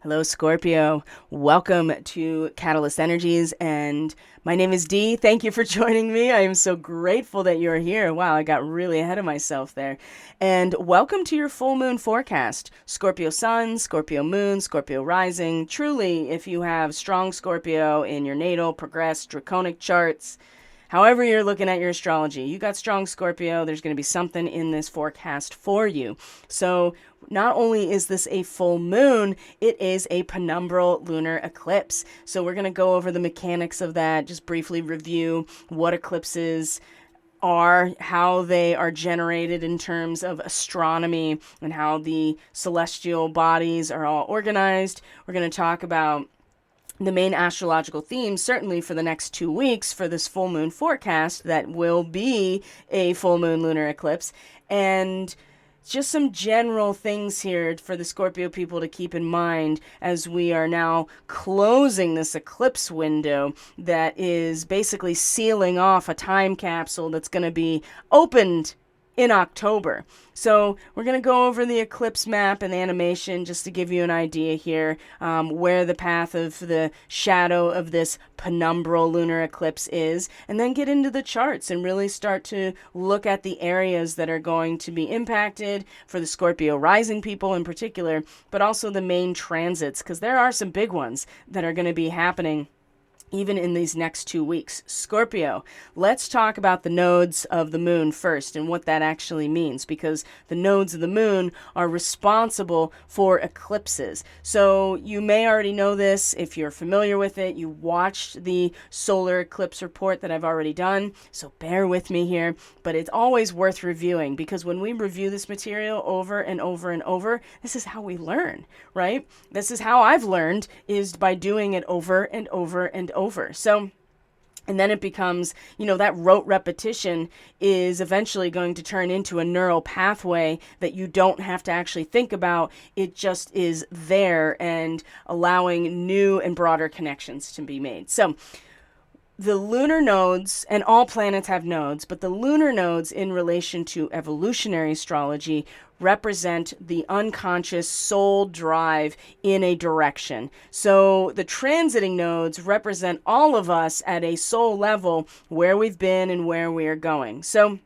Hello, Scorpio. Welcome to Catalyst Energies, and my name is Dee. Thank you for joining me. I am so grateful that you're here. Wow, I got really ahead of myself there. And welcome to your full moon forecast. Scorpio Sun, Scorpio Moon, Scorpio Rising. Truly, if you have strong Scorpio in your natal, progressed, draconic charts, however you're looking at your astrology, you got strong Scorpio, there's going to be something in this forecast for you. So not only is this a full moon, it is a penumbral lunar eclipse. So we're going to go over the mechanics of that, just briefly review what eclipses are, how they are generated in terms of astronomy, and how the celestial bodies are all organized. We're going to talk about the main astrological themes, certainly for the next 2 weeks for this full moon forecast that will be a full moon lunar eclipse, and just some general things here for the Scorpio people to keep in mind as we are now closing this eclipse window that is basically sealing off a time capsule that's going to be opened in October. So we're going to go over the eclipse map and the animation just to give you an idea here where the path of the shadow of this penumbral lunar eclipse is, and then get into the charts and really start to look at the areas that are going to be impacted for the Scorpio rising people in particular, but also the main transits, because there are some big ones that are going to be happening even in these next 2 weeks. Scorpio, let's talk about the nodes of the moon first and what that actually means, because the nodes of the moon are responsible for eclipses. So you may already know this if you're familiar with it. You watched the solar eclipse report that I've already done, so bear with me here, but it's always worth reviewing, because when we review this material over and over and over, this is how we learn, right? This is how I've learned, is by doing it over and over and over. So, and then it becomes, that rote repetition is eventually going to turn into a neural pathway that you don't have to actually think about. It just is there and allowing new and broader connections to be made. So the lunar nodes, and all planets have nodes, but the lunar nodes in relation to evolutionary astrology represent the unconscious soul drive in a direction. So the transiting nodes represent all of us at a soul level, where we've been and where we are going. So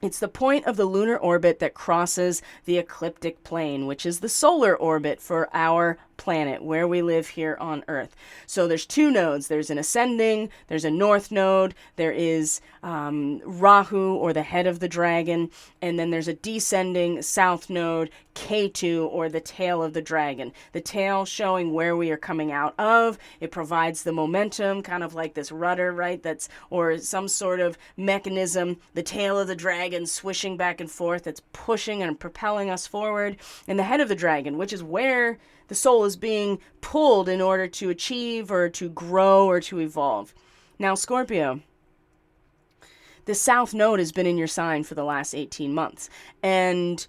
it's the point of the lunar orbit that crosses the ecliptic plane, which is the solar orbit for our planet, where we live here on Earth. So there's 2 nodes. There's an ascending, there's a north node, there is Rahu, or the head of the dragon, and then there's a descending south node, Ketu, or the tail of the dragon. The tail showing where we are coming out of. It provides the momentum, kind of like this rudder, right? Or some sort of mechanism, the tail of the dragon swishing back and forth, that's pushing and propelling us forward. And the head of the dragon, which is where the soul is being pulled in order to achieve or to grow or to evolve. Now, Scorpio, the south node has been in your sign for the last 18 months. And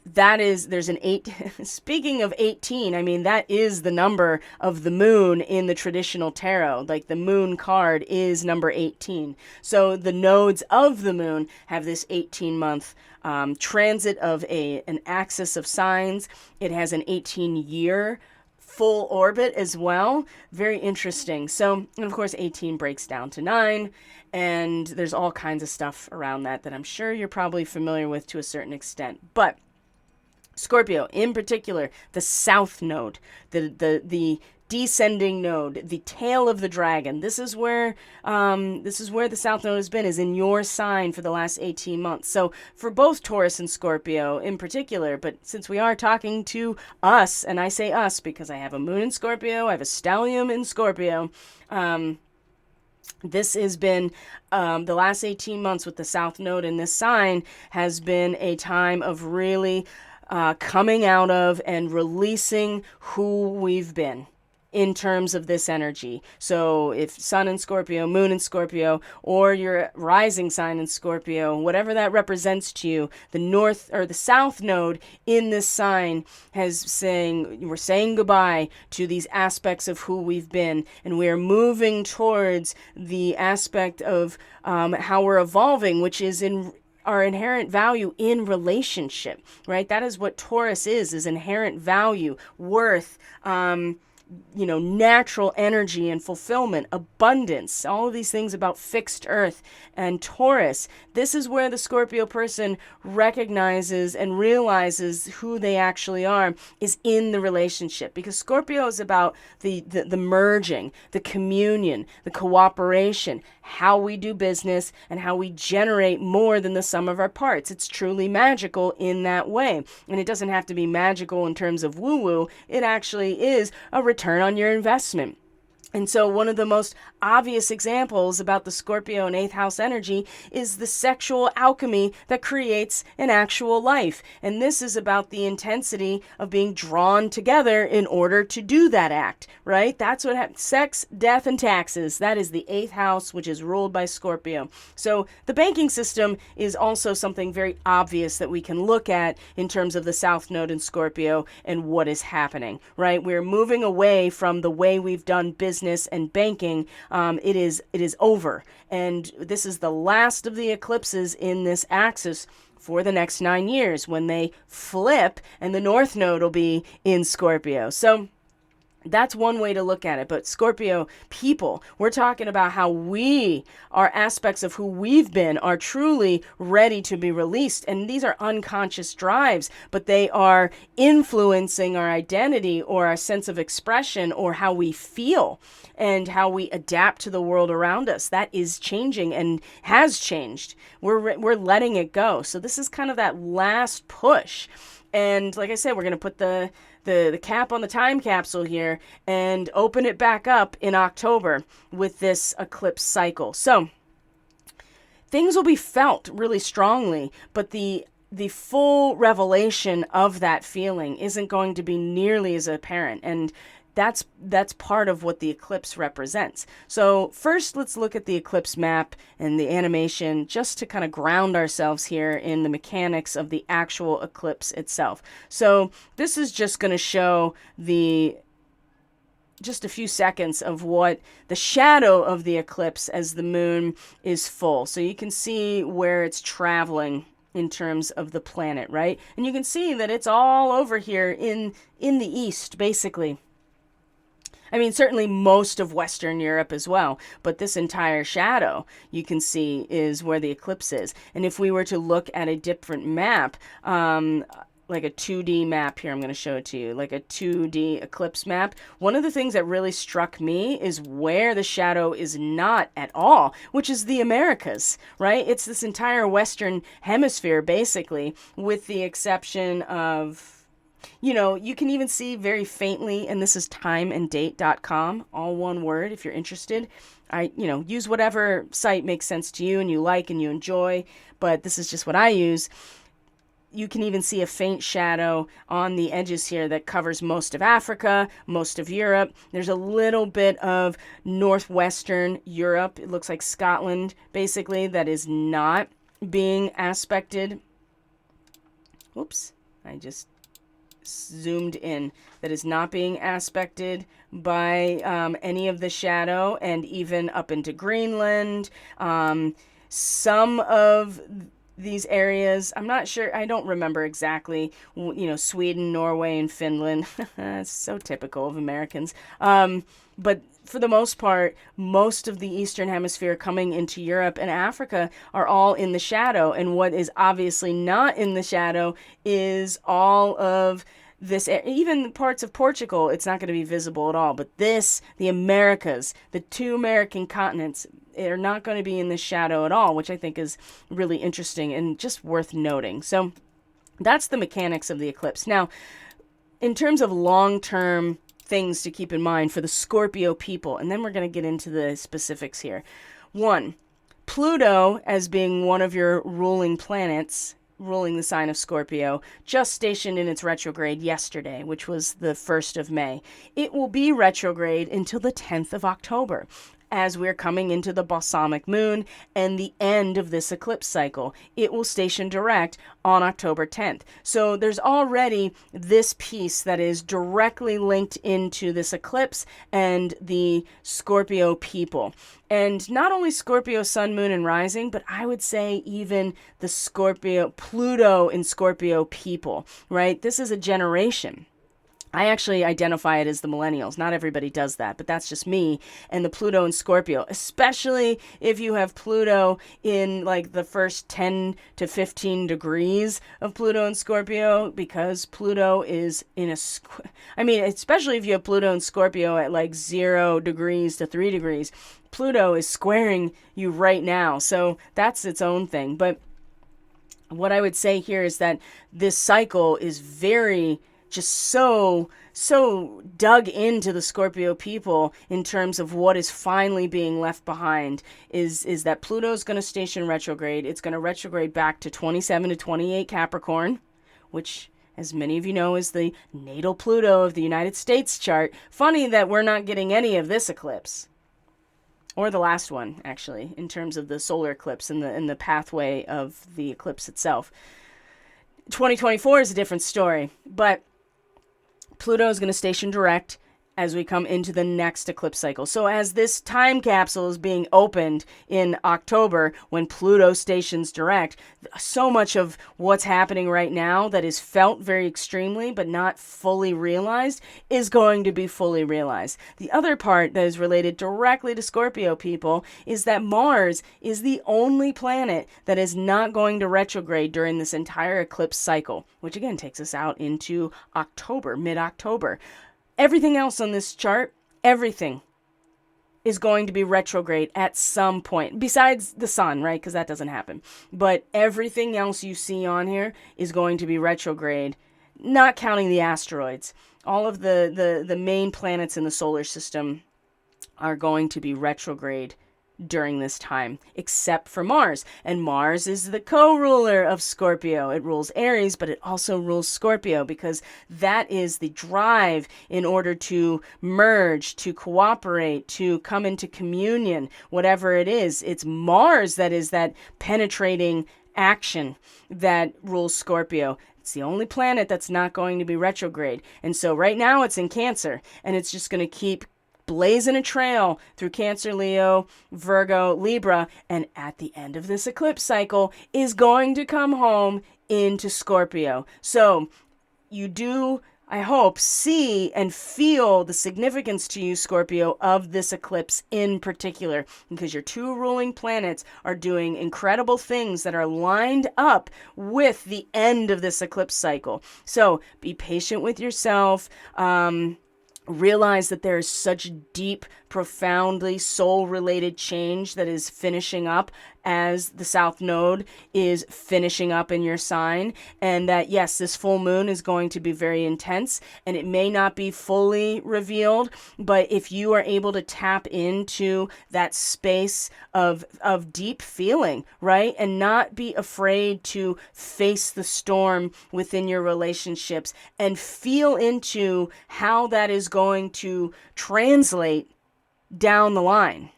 there's an 8, speaking of 18, I mean, that is the number of the moon in the traditional tarot. Like, the moon card is number 18. So the nodes of the moon have this 18-month transit of an axis of signs. It has an 18-year full orbit as well. Very interesting. So, and of course, 18 breaks down to 9, and there's all kinds of stuff around that I'm sure you're probably familiar with to a certain extent. But Scorpio, in particular, the south node, the descending node, the tail of the dragon. This is where the south node has been, is in your sign for the last 18 months. So for both Taurus and Scorpio in particular, but since we are talking to us, and I say us because I have a moon in Scorpio, I have a stellium in Scorpio, this has been the last 18 months with the south node in this sign has been a time of really coming out of and releasing who we've been in terms of this energy. So if Sun in Scorpio, Moon in Scorpio, or your rising sign in Scorpio, whatever that represents to you, the north or the south node in this sign we're saying goodbye to these aspects of who we've been, and we're moving towards the aspect of how we're evolving, which is in our inherent value in relationship, right? That is what Taurus is inherent value, worth, natural energy and fulfillment, abundance, all of these things about fixed earth and Taurus. This is where the Scorpio person recognizes and realizes who they actually are, is in the relationship, because Scorpio is about the merging, the communion, the cooperation, how we do business, and how we generate more than the sum of our parts. It's truly magical in that way. And it doesn't have to be magical in terms of woo-woo. It actually is a return on your investment. And so one of the most obvious examples about the Scorpio and 8th house energy is the sexual alchemy that creates an actual life. And this is about the intensity of being drawn together in order to do that act, right? That's what happens. Sex, death, and taxes. That is the 8th house, which is ruled by Scorpio. So the banking system is also something very obvious that we can look at in terms of the South Node in Scorpio and what is happening, right? We're moving away from the way we've done business and banking. It is over, and this is the last of the eclipses in this axis for the next 9 years, when they flip and the North Node will be in Scorpio. So that's one way to look at it. But Scorpio people, we're talking about how our aspects of who we've been are truly ready to be released. And these are unconscious drives, but they are influencing our identity or our sense of expression or how we feel and how we adapt to the world around us. That is changing and has changed. We're letting it go. So this is kind of that last push. And like I said, we're going to put the cap on the time capsule here and open it back up in October with this eclipse cycle. So things will be felt really strongly, but the full revelation of that feeling isn't going to be nearly as apparent. And that's part of what the eclipse represents. So first, let's look at the eclipse map and the animation just to kind of ground ourselves here in the mechanics of the actual eclipse itself. So this is just going to show just a few seconds of what the shadow of the eclipse as the moon is full. So you can see where it's traveling in terms of the planet, right? And you can see that it's all over here in the east, basically. I mean, certainly most of Western Europe as well, but this entire shadow you can see is where the eclipse is. And if we were to look at a different map, like a 2D map here, I'm going to show it to you, like a 2D eclipse map, one of the things that really struck me is where the shadow is not at all, which is the Americas, right? It's this entire Western hemisphere, basically, with the exception of, you can even see very faintly, and this is timeanddate.com, all one word if you're interested. Use whatever site makes sense to you and you like and you enjoy, but this is just what I use. You can even see a faint shadow on the edges here that covers most of Africa, most of Europe. There's a little bit of northwestern Europe. It looks like Scotland, basically, that is not being aspected. Oops, I just zoomed in. That is not being aspected by any of the shadow, and even up into Greenland. Some of these areas, I'm not sure, I don't remember exactly, Sweden, Norway, and Finland. It's so typical of Americans. But for the most part, most of the Eastern Hemisphere coming into Europe and Africa are all in the shadow. And what is obviously not in the shadow is all of this, even parts of Portugal, it's not going to be visible at all. But the Americas, the two American continents, are not going to be in the shadow at all, which I think is really interesting and just worth noting. So that's the mechanics of the eclipse. Now, in terms of long-term things to keep in mind for the Scorpio people, and then we're going to get into the specifics here. 1, Pluto, as being one of your ruling planets, ruling the sign of Scorpio, just stationed in its retrograde yesterday, which was the 1st of May. It will be retrograde until the 10th of October. as we're coming into the balsamic moon and the end of this eclipse cycle. It will station direct on October 10th. So there's already this piece that is directly linked into this eclipse and the Scorpio people. And not only Scorpio sun, moon, and rising, but I would say even the Scorpio, Pluto in Scorpio people, right? This is a generation. I actually identify it as the millennials. Not everybody does that, but that's just me and the Pluto and Scorpio, especially if you have Pluto in like the first 10 to 15 degrees of Pluto and Scorpio, because Pluto is in a, especially if you have Pluto and Scorpio at like 0 degrees to 3 degrees, Pluto is squaring you right now. So that's its own thing. But what I would say here is that this cycle is very just so dug into the Scorpio people in terms of what is finally being left behind is that Pluto's going to station retrograde. It's going to retrograde back to 27 to 28 Capricorn, which, as many of you know, is the natal Pluto of the United States chart. Funny that we're not getting any of this eclipse. Or the last one, actually, in terms of the solar eclipse and the pathway of the eclipse itself. 2024 is a different story, but Pluto is going to station direct as we come into the next eclipse cycle. So as this time capsule is being opened in October, when Pluto stations direct, so much of what's happening right now that is felt very extremely but not fully realized is going to be fully realized. The other part that is related directly to Scorpio people is that Mars is the only planet that is not going to retrograde during this entire eclipse cycle, which again takes us out into October, mid-October. Everything else on this chart, everything is going to be retrograde at some point, besides the sun, right? Because that doesn't happen. But everything else you see on here is going to be retrograde, not counting the asteroids. All of the main planets in the solar system are going to be retrograde during this time, except for Mars. And Mars is the co-ruler of Scorpio. It rules Aries, but it also rules Scorpio, because that is the drive in order to merge, to cooperate, to come into communion, whatever it is. It's Mars that is that penetrating action that rules Scorpio. It's the only planet that's not going to be retrograde. And so right now it's in Cancer, and it's just going to keep blazing a trail through Cancer, Leo, Virgo, Libra, and at the end of this eclipse cycle is going to come home into Scorpio. So you do, I hope, see and feel the significance to you, Scorpio, of this eclipse in particular, because your two ruling planets are doing incredible things that are lined up with the end of this eclipse cycle. So be patient with yourself. Realize that there is such deep, profoundly soul-related change that is finishing up as the South Node is finishing up in your sign, and that, yes, this full moon is going to be very intense, and it may not be fully revealed, but if you are able to tap into that space of deep feeling, right, and not be afraid to face the storm within your relationships and feel into how that is going to translate down the line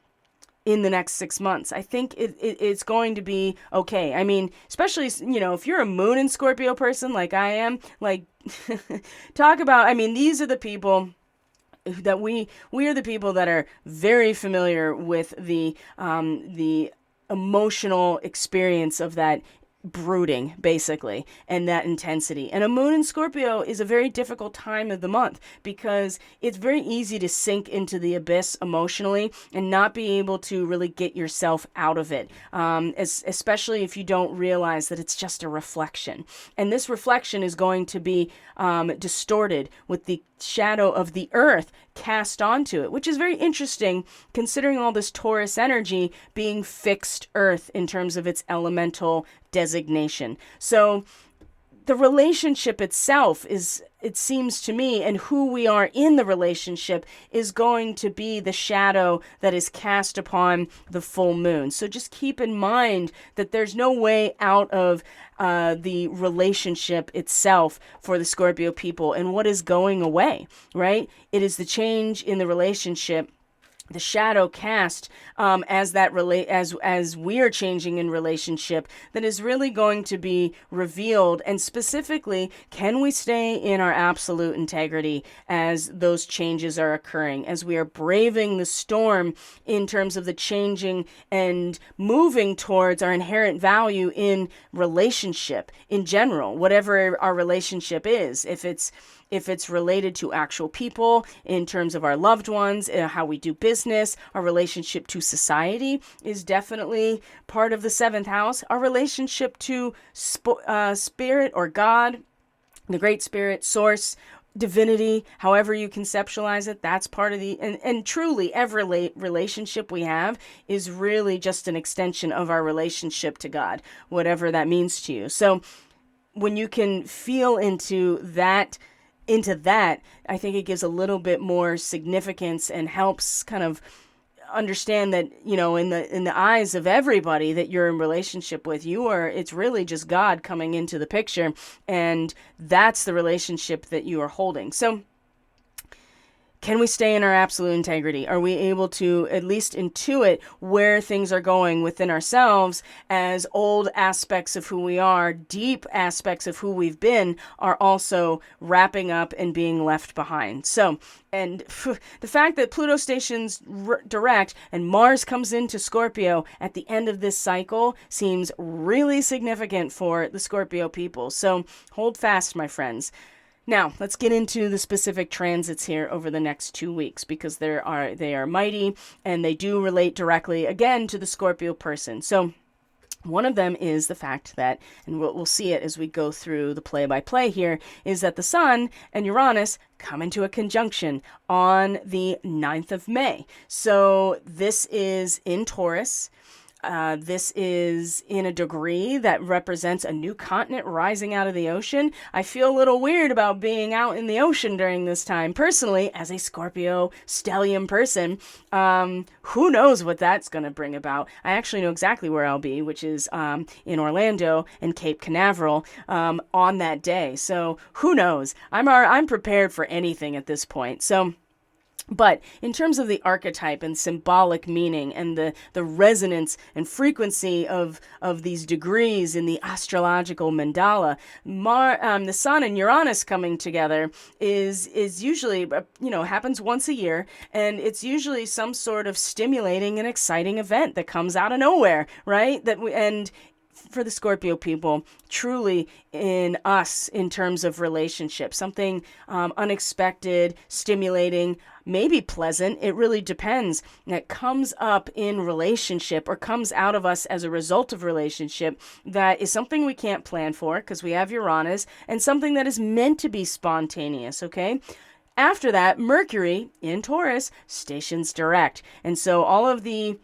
in the next 6 months, I think it's going to be okay. I mean, especially, if you're a moon in Scorpio person like I am, like, talk about, these are the people that we are the people that are very familiar with the emotional experience of that brooding, basically, and that intensity. And a moon in Scorpio is a very difficult time of the month, because it's very easy to sink into the abyss emotionally and not be able to really get yourself out of it, especially if you don't realize that it's just a reflection. And this reflection is going to be distorted with the shadow of the earth cast onto it, which is very interesting considering all this Taurus energy being fixed earth in terms of its elemental designation. So the relationship itself is, it seems to me, and who we are in the relationship is going to be the shadow that is cast upon the full moon. So just keep in mind that there's no way out of the relationship itself for the Scorpio people and what is going away, right? It is the change in the relationship the shadow cast as that as we are changing in relationship, that is really going to be revealed. And specifically, can we stay in our absolute integrity as those changes are occurring, as we are braving the storm in terms of the changing and moving towards our inherent value in relationship in general, whatever our relationship is. If it's related to actual people in terms of our loved ones, how we do business, our relationship to society is definitely part of the seventh house. Our relationship to spirit or God, the great spirit, source, divinity, however you conceptualize it, that's part of and truly every relationship we have is really just an extension of our relationship to God, whatever that means to you. So when you can feel into that, I think it gives a little bit more significance and helps kind of understand that, in the eyes of everybody that you're in relationship with, it's really just God coming into the picture, and that's the relationship that you are holding. So can we stay in our absolute integrity? Are we able to at least intuit where things are going within ourselves, as old aspects of who we are, deep aspects of who we've been, are also wrapping up and being left behind? So, and the fact that Pluto stations direct and Mars comes into Scorpio at the end of this cycle seems really significant for the Scorpio people. So hold fast, my friends. Now, let's get into the specific transits here over the next 2 weeks, because they are mighty, and they do relate directly, again, to the Scorpio person. So one of them is the fact that, and we'll see it as we go through the play-by-play here, is that the Sun and Uranus come into a conjunction on the 9th of May. So this is in Taurus. This is in a degree that represents a new continent rising out of the ocean. I feel a little weird about being out in the ocean during this time. Personally, as a Scorpio stellium person, who knows what that's going to bring about. I actually know exactly where I'll be, which is in Orlando and Cape Canaveral on that day. So who knows? I'm prepared for anything at this point. So, but in terms of the archetype and symbolic meaning and the resonance and frequency of these degrees in the astrological mandala, the Sun and Uranus coming together is usually, happens once a year, and it's usually some sort of stimulating and exciting event that comes out of nowhere, right? And for the Scorpio people, truly in us, in terms of relationship, something unexpected, stimulating, maybe pleasant, it really depends, that comes up in relationship or comes out of us as a result of relationship, that is something we can't plan for because we have Uranus, and something that is meant to be spontaneous, okay? After that, Mercury in Taurus stations direct, and so all of the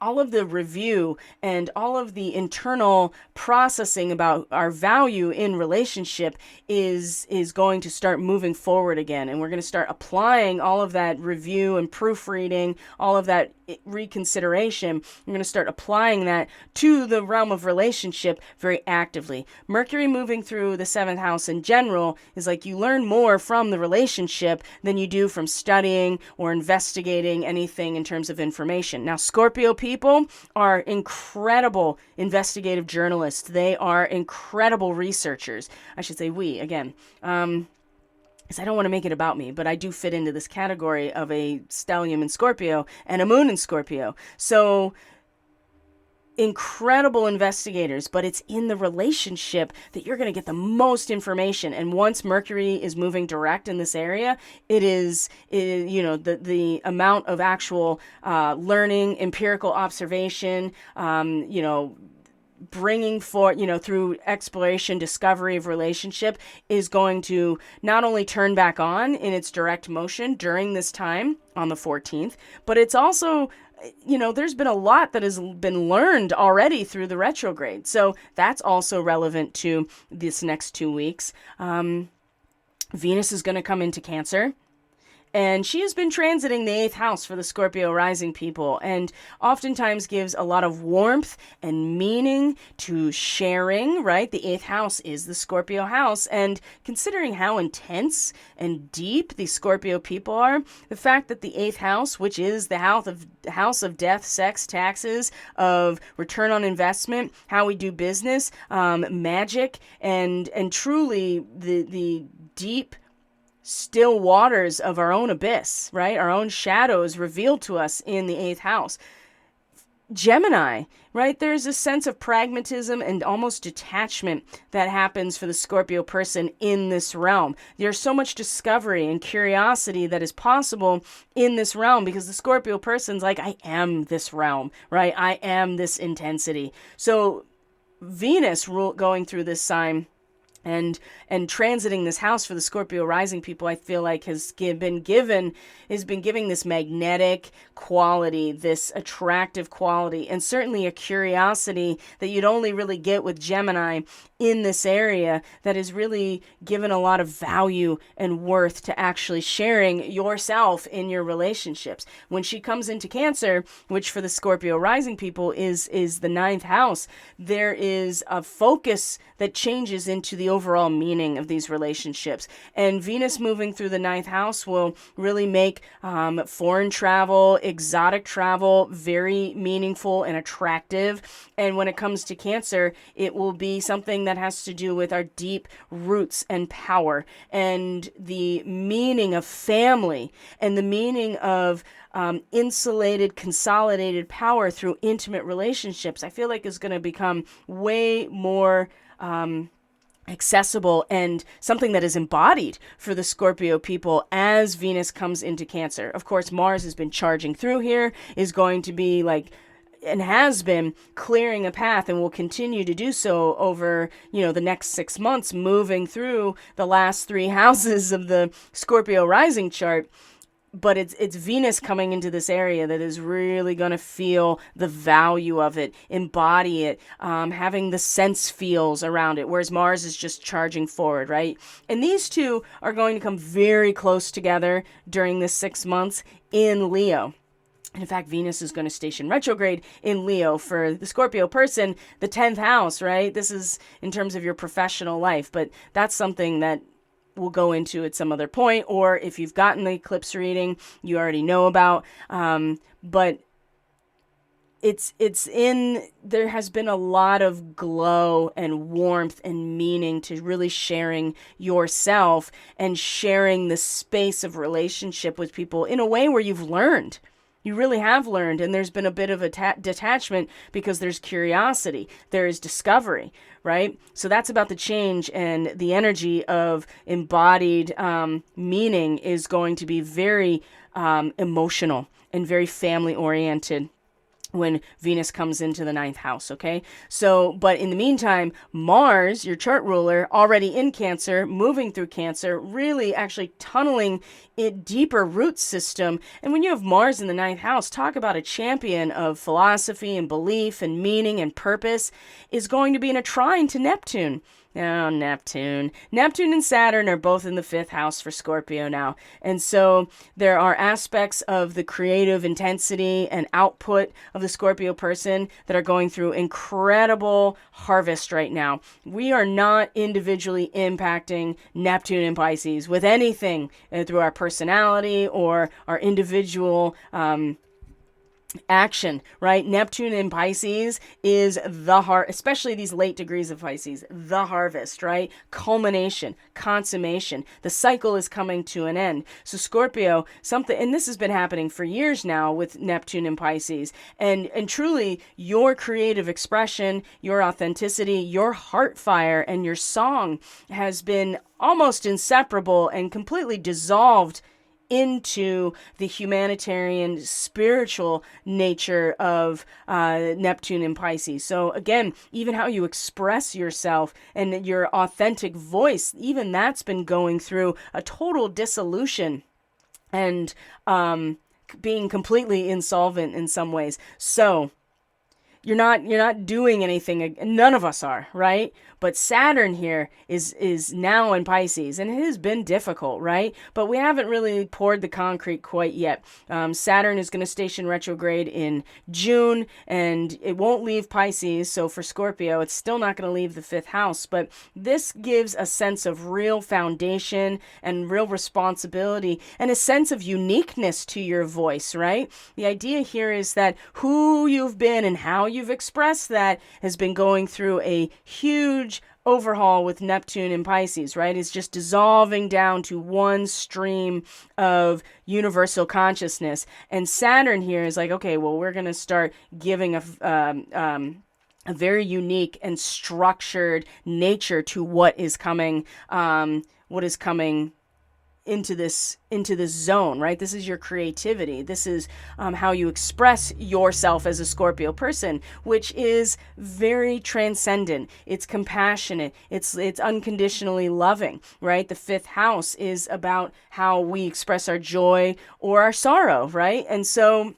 review and all of the internal processing about our value in relationship is going to start moving forward again. And we're going to start applying all of that review and proofreading, all of that reconsideration. We're going to start applying that to the realm of relationship very actively. Mercury moving through the 7th house in general is like you learn more from the relationship than you do from studying or investigating anything in terms of information. Now, Scorpio people are incredible investigative journalists. They are incredible researchers. I should say we, again. Because I don't want to make it about me, but I do fit into this category of a stellium in Scorpio and a moon in Scorpio. So incredible investigators, but it's in the relationship that you're going to get the most information. And once Mercury is moving direct in this area, the amount of actual learning, empirical observation, bringing forth, through exploration, discovery of relationship is going to not only turn back on in its direct motion during this time on the 14th, but it's also, there's been a lot that has been learned already through the retrograde. So that's also relevant to this next 2 weeks. Venus is going to come into Cancer. And she has been transiting the 8th house for the Scorpio rising people, and oftentimes gives a lot of warmth and meaning to sharing, right? The 8th house is the Scorpio house. And considering how intense and deep the Scorpio people are, the fact that the 8th house, which is the house of death, sex, taxes, of return on investment, how we do business, magic, and truly the deep still waters of our own abyss, right? Our own shadows revealed to us in the 8th house. Gemini, right? There's a sense of pragmatism and almost detachment that happens for the Scorpio person in this realm. There's so much discovery and curiosity that is possible in this realm because the Scorpio person's like, I am this realm, right? I am this intensity. So Venus going through this sign and transiting this house for the Scorpio rising people, I feel like has been giving this magnetic quality, this attractive quality, and certainly a curiosity that you'd only really get with Gemini in this area, that is really given a lot of value and worth to actually sharing yourself in your relationships. When she comes into Cancer, which for the Scorpio rising people is the 9th house, there is a focus that changes into the overall meaning of these relationships. And Venus moving through the 9th house will really make foreign travel, exotic travel very meaningful and attractive. And when it comes to Cancer, it will be something that has to do with our deep roots and power and the meaning of family and the meaning of insulated, consolidated power through intimate relationships. I feel like is going to become way more accessible and something that is embodied for the Scorpio people as Venus comes into Cancer. Of course, Mars has been charging through here, is going to be like, and has been clearing a path and will continue to do so over, the next 6 months, moving through the last 3 houses of the Scorpio rising chart. But it's Venus coming into this area that is really going to feel the value of it, embody it, having the sense feels around it, whereas Mars is just charging forward, right? And these two are going to come very close together during this 6 months in Leo. And in fact, Venus is going to station retrograde in Leo for the Scorpio person, the 10th house, right? This is in terms of your professional life, but that's something that we'll go into at some other point, or if you've gotten the eclipse reading, you already know about. But there has been a lot of glow and warmth and meaning to really sharing yourself and sharing the space of relationship with people in a way where you've learned. You really have learned, and there's been a bit of a detachment because there's curiosity, there is discovery, right? So that's about the change, and the energy of embodied meaning is going to be very emotional and very family-oriented when Venus comes into the 9th house, okay? So, but in the meantime, Mars, your chart ruler, already in Cancer, moving through Cancer, really actually tunneling it deeper root system. And when you have Mars in the 9th house, talk about a champion of philosophy and belief and meaning and purpose, is going to be in a trine to Neptune. Oh, Neptune. Neptune and Saturn are both in the 5th house for Scorpio now. And so there are aspects of the creative intensity and output of the Scorpio person that are going through incredible harvest right now. We are not individually impacting Neptune and Pisces with anything through our personality or our individual action, right? Neptune in Pisces is the heart, especially these late degrees of Pisces, the harvest, right? Culmination, consummation. The cycle is coming to an end. So Scorpio, and this has been happening for years now with Neptune in Pisces, and truly your creative expression, your authenticity, your heart fire, and your song has been almost inseparable and completely dissolved into the humanitarian, spiritual nature of Neptune and Pisces. So again, even how you express yourself and your authentic voice, even that's been going through a total dissolution and being completely insolvent in some ways. So you're not doing anything. None of us are, right? But Saturn here is now in Pisces, and it has been difficult, right? But we haven't really poured the concrete quite yet. Saturn is going to station retrograde in June, and it won't leave Pisces. So for Scorpio, it's still not going to leave the fifth house. But this gives a sense of real foundation and real responsibility and a sense of uniqueness to your voice, right? The idea here is that who you've been and how you've expressed that has been going through a huge overhaul with Neptune in Pisces, right? It's just dissolving down to one stream of universal consciousness. And Saturn here is like, okay, well, we're going to start giving a very unique and structured nature to what is coming into this zone, right? This is your creativity. This is how you express yourself as a Scorpio person, which is very transcendent. It's compassionate. It's unconditionally loving, right? The fifth house is about how we express our joy or our sorrow, right? And so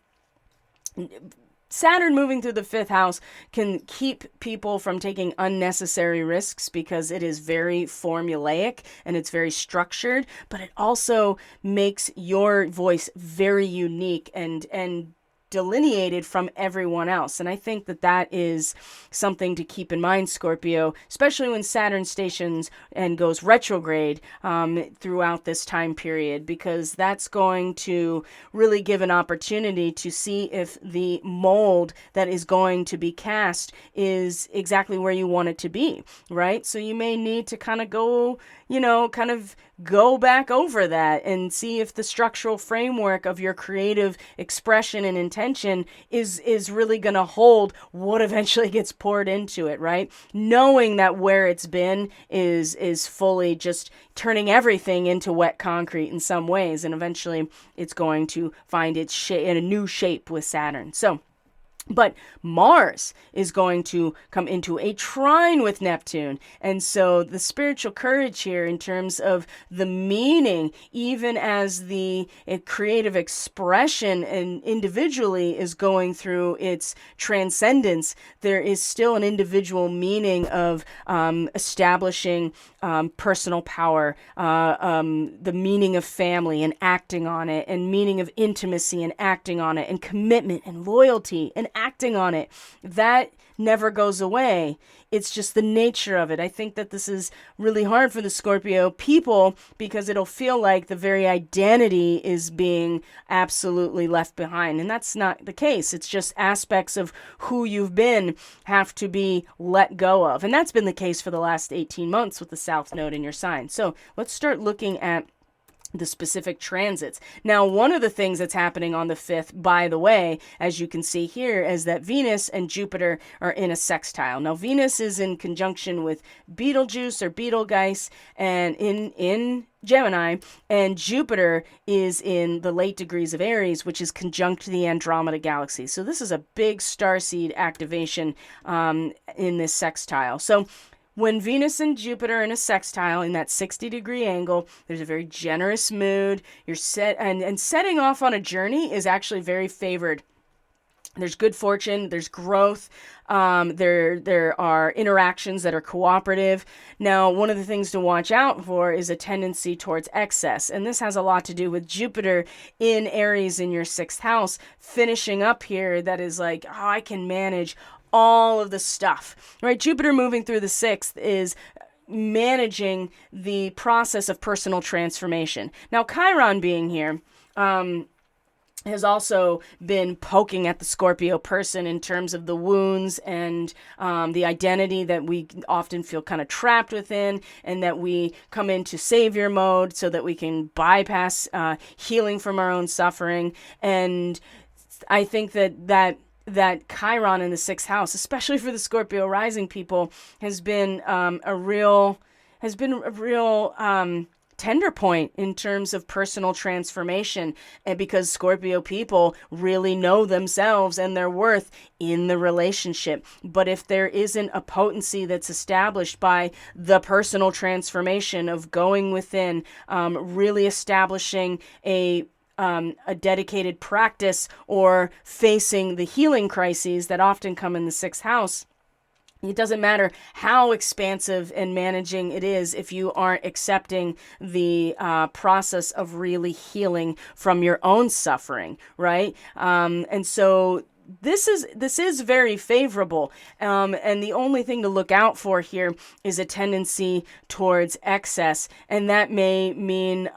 Saturn moving through the fifth house can keep people from taking unnecessary risks because it is very formulaic and it's very structured, but it also makes your voice very unique and delineated from everyone else. And I think that is something to keep in mind, Scorpio, especially when Saturn stations and goes retrograde throughout this time period, because that's going to really give an opportunity to see if the mold that is going to be cast is exactly where you want it to be, right? So you may need to kind of go back over that and see if the structural framework of your creative expression and intention is really going to hold what eventually gets poured into it, right? Knowing that where it's been is fully just turning everything into wet concrete in some ways, and eventually it's going to find its in a new shape with Saturn. But Mars is going to come into a trine with Neptune. And so the spiritual courage here in terms of the meaning, even as the creative expression and individually is going through its transcendence, there is still an individual meaning of establishing personal power, the meaning of family and acting on it, and meaning of intimacy and acting on it, and commitment and loyalty and acting on it. That never goes away. It's just the nature of it. I think that this is really hard for the Scorpio people because it'll feel like the very identity is being absolutely left behind. And that's not the case. It's just aspects of who you've been have to be let go of. And that's been the case for the last 18 months with the South Node in your sign. So let's start looking at the specific transits. Now, one of the things that's happening on the 5th, by the way, as you can see here, is that Venus and Jupiter are in a sextile. Now, Venus is in conjunction with Betelgeuse or Betelgeuse and in Gemini, and Jupiter is in the late degrees of Aries, which is conjunct the Andromeda Galaxy. So this is a big starseed activation in this sextile. So when Venus and Jupiter are in a sextile in that 60-degree angle, there's a very generous mood. You're set, and setting off on a journey is actually very favored. There's good fortune, there's growth, there are interactions that are cooperative. Now, one of the things to watch out for is a tendency towards excess, and this has a lot to do with Jupiter in Aries in your 6th house, finishing up here that is like, oh, I can manage all of the stuff, right? Jupiter moving through the 6th is managing the process of personal transformation. Now, Chiron being here has also been poking at the Scorpio person in terms of the wounds and the identity that we often feel kind of trapped within, and that we come into savior mode so that we can bypass healing from our own suffering. And I think that Chiron in the 6th house, especially for the Scorpio rising people, has been a real tender point in terms of personal transformation, and because Scorpio people really know themselves and their worth in the relationship. But if there isn't a potency that's established by the personal transformation of going within, really establishing a a dedicated practice or facing the healing crises that often come in the sixth house. It doesn't matter how expansive and managing it is if you aren't accepting the process of really healing from your own suffering, right? And so this is very favorable, and the only thing to look out for here is a tendency towards excess, and that may mean.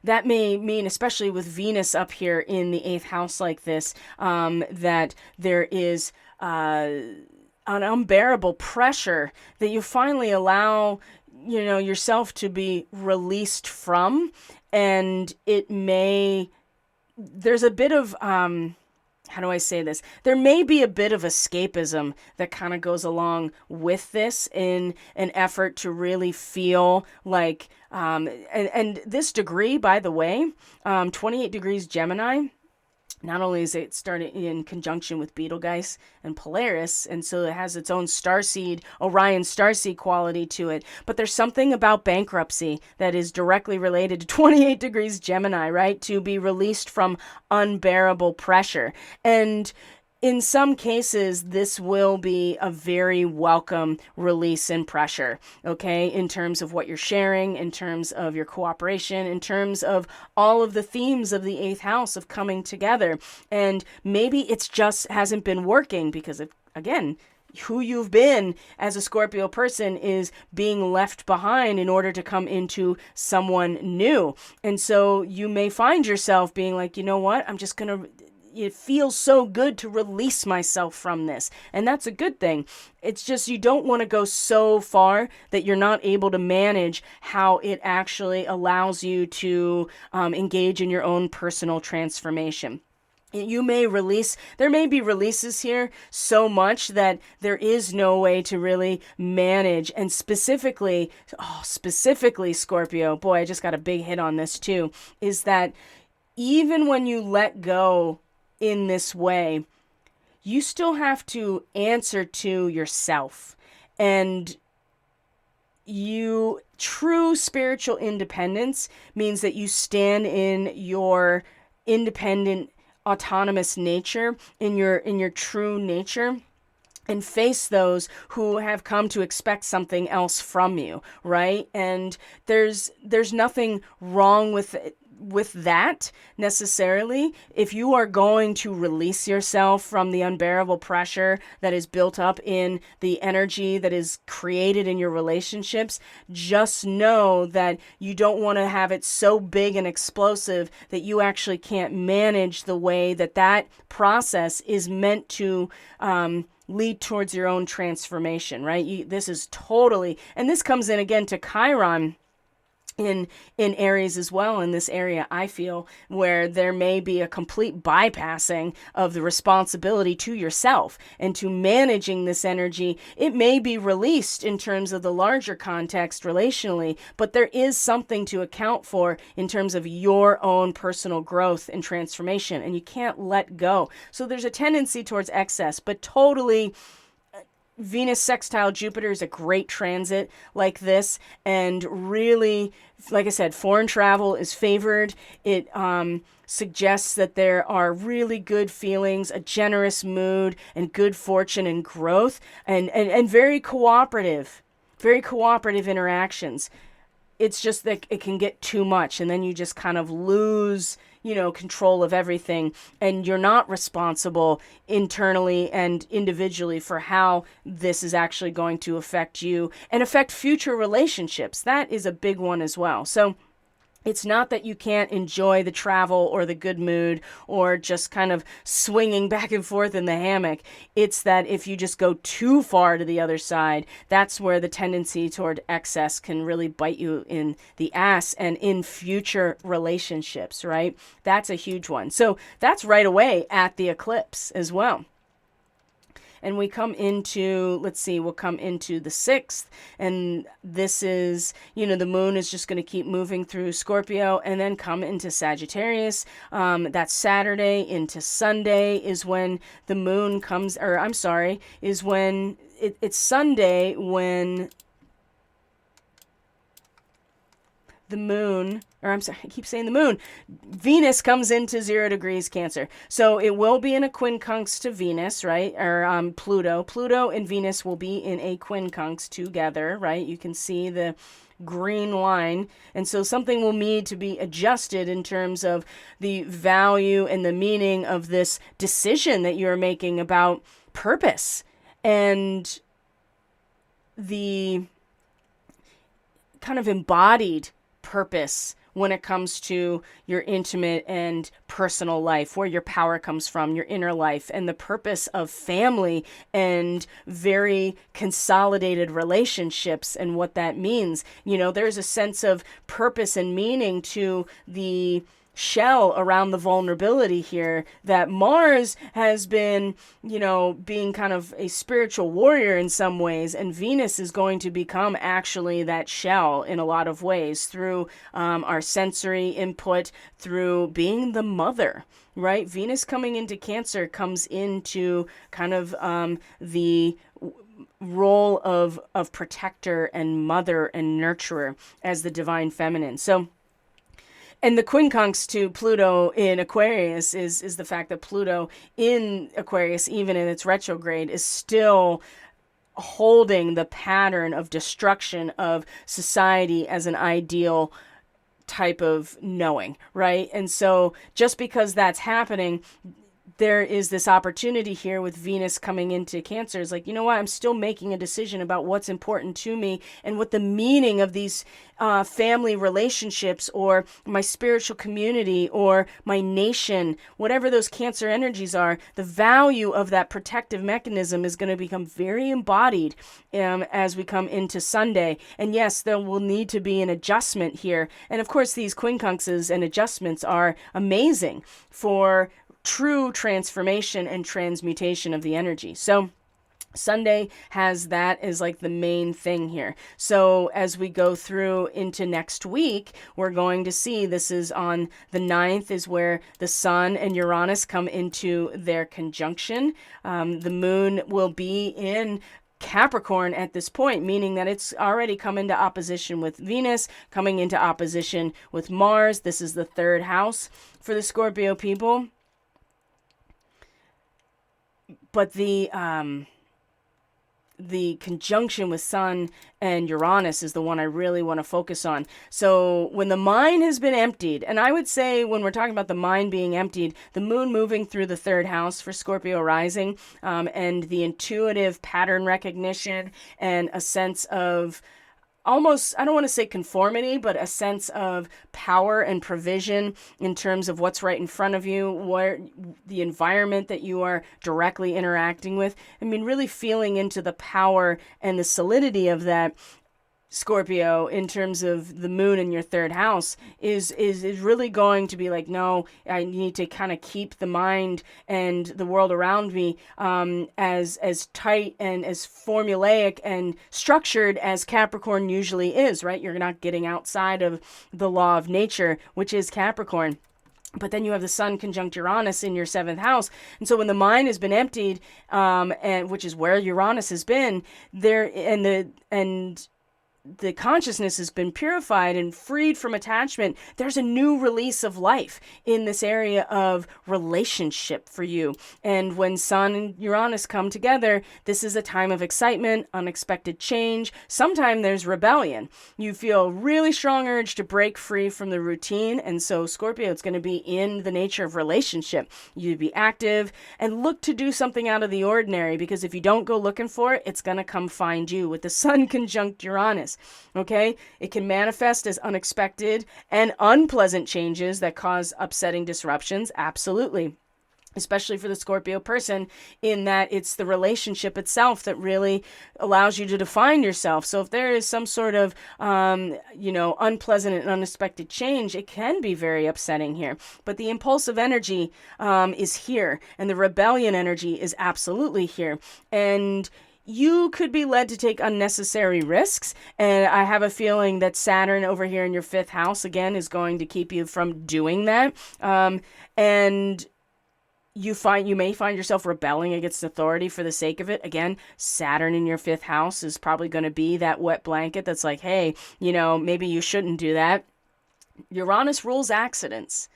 Especially with Venus up here in the 8th house like this, that there is an unbearable pressure that you finally allow, yourself to be released from. And there's a bit of, how do I say this? There may be a bit of escapism that kind of goes along with this in an effort to really feel like, and this degree, by the way, 28 degrees Gemini, not only is it started in conjunction with Betelgeuse and Polaris, and so it has its own starseed, Orion starseed quality to it, but there's something about bankruptcy that is directly related to 28 degrees Gemini, right? To be released from unbearable pressure. And in some cases, this will be a very welcome release in pressure, okay? In terms of what you're sharing, in terms of your cooperation, in terms of all of the themes of the 8th house of coming together. And maybe it's just hasn't been working because of, again, who you've been as a Scorpio person is being left behind in order to come into someone new. And so you may find yourself being like, you know what, it feels so good to release myself from this. And that's a good thing. It's just you don't want to go so far that you're not able to manage how it actually allows you to engage in your own personal transformation. You may there may be releases here so much that there is no way to really manage. And specifically, Scorpio, boy, I just got a big hit on this too, is that even when you let go in this way, you still have to answer to yourself. And true spiritual independence means that you stand in your independent, autonomous nature, in your true nature, and face those who have come to expect something else from you, right? And there's nothing wrong with that necessarily. If you are going to release yourself from the unbearable pressure that is built up in the energy that is created in your relationships, just know that you don't want to have it so big and explosive that you actually can't manage the way that process is meant to lead towards your own transformation, right? This is totally, and this comes in again to Chiron in areas as well, in this area, I feel, where there may be a complete bypassing of the responsibility to yourself and to managing this energy. It may be released in terms of the larger context relationally, but there is something to account for in terms of your own personal growth and transformation, and you can't let go. So there's a tendency towards excess, but totally Venus sextile Jupiter is a great transit like this, and really, like I said, foreign travel is favored. It suggests that there are really good feelings, a generous mood, and good fortune and growth, and very cooperative interactions. It's just that it can get too much, and then you just kind of lose control of everything, and you're not responsible internally and individually for how this is actually going to affect you and affect future relationships. That is a big one as well. So it's not that you can't enjoy the travel or the good mood or just kind of swinging back and forth in the hammock. It's that if you just go too far to the other side, that's where the tendency toward excess can really bite you in the ass and in future relationships, right? That's a huge one. So that's right away at the eclipse as well. And we come into, we'll come into the 6th, and this is, the moon is just going to keep moving through Scorpio and then come into Sagittarius. That's Saturday into Sunday is when the moon comes, is when it's Sunday when the moon or I'm sorry, I keep saying the moon. Venus comes into 0 degrees Cancer. So it will be in a quincunx to Venus, right? Or Pluto. Pluto and Venus will be in a quincunx together, right? You can see the green line. And so something will need to be adjusted in terms of the value and the meaning of this decision that you're making about purpose and the kind of embodied purpose when it comes to your intimate and personal life, where your power comes from, your inner life, and the purpose of family and very consolidated relationships and what that means. You know, there's a sense of purpose and meaning to the shell around the vulnerability here that Mars has been, you know, being kind of a spiritual warrior in some ways, and Venus is going to become actually that shell in a lot of ways through our sensory input, through being the mother, right? Venus coming into Cancer comes into kind of the role of protector and mother and nurturer as the divine feminine. So, and the quincunx to Pluto in Aquarius is the fact that Pluto in Aquarius, even in its retrograde, is still holding the pattern of destruction of society as an ideal type of knowing, right? And so just because that's happening, there is this opportunity here with Venus coming into Cancer. It's like, you know what? I'm still making a decision about what's important to me and what the meaning of these family relationships or my spiritual community or my nation, whatever those Cancer energies are, the value of that protective mechanism is going to become very embodied as we come into Sunday. And yes, there will need to be an adjustment here. And of course, these quincunxes and adjustments are amazing for true transformation and transmutation of the energy. So Sunday has that as like the main thing here. So as we go through into next week, we're going to see this is on the 9th is where the Sun and Uranus come into their conjunction. The moon will be in Capricorn at this point, meaning that it's already come into opposition with Venus, coming into opposition with Mars. This is the 3rd house for the Scorpio people. But the conjunction with Sun and Uranus is the one I really want to focus on. So when the mind has been emptied, and I would say when we're talking about the mind being emptied, the moon moving through the 3rd house for Scorpio rising, and the intuitive pattern recognition and a sense of almost, I don't want to say conformity, but a sense of power and provision in terms of what's right in front of you, where the environment that you are directly interacting with. I mean, really feeling into the power and the solidity of that, Scorpio, in terms of the moon in your 3rd house is really going to be like, no, I need to kind of keep the mind and the world around me as tight and as formulaic and structured as Capricorn usually is, right? You're not getting outside of the law of nature, which is Capricorn. But then you have the Sun conjunct Uranus in your 7th house. And so when the mind has been emptied, and which is where Uranus has been, there and the consciousness has been purified and freed from attachment, there's a new release of life in this area of relationship for you. And when Sun and Uranus come together, this is a time of excitement, unexpected change. Sometimes there's rebellion. You feel really strong urge to break free from the routine. And so Scorpio, it's going to be in the nature of relationship. You be active and look to do something out of the ordinary, because if you don't go looking for it, it's going to come find you with the Sun conjunct Uranus. Okay, it can manifest as unexpected and unpleasant changes that cause upsetting disruptions. Absolutely. Especially for the Scorpio person, in that it's the relationship itself that really allows you to define yourself. So if there is some sort of, unpleasant and unexpected change, it can be very upsetting here. But the impulsive energy is here, and the rebellion energy is absolutely here. And you could be led to take unnecessary risks. And I have a feeling that Saturn over here in your 5th house, again, is going to keep you from doing that. And you may find yourself rebelling against authority for the sake of it. Again, Saturn in your 5th house is probably going to be that wet blanket that's like, hey, maybe you shouldn't do that. Uranus rules accidents.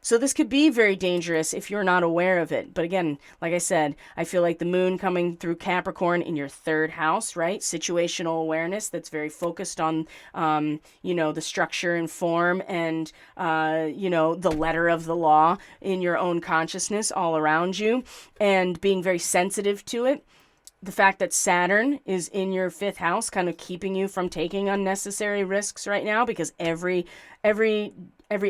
So this could be very dangerous if you're not aware of it. But again, like I said, I feel like the moon coming through Capricorn in your third house, right? Situational awareness that's very focused on, the structure and form and, the letter of the law in your own consciousness all around you and being very sensitive to it. The fact that Saturn is in your fifth house, kind of keeping you from taking unnecessary risks right now, because every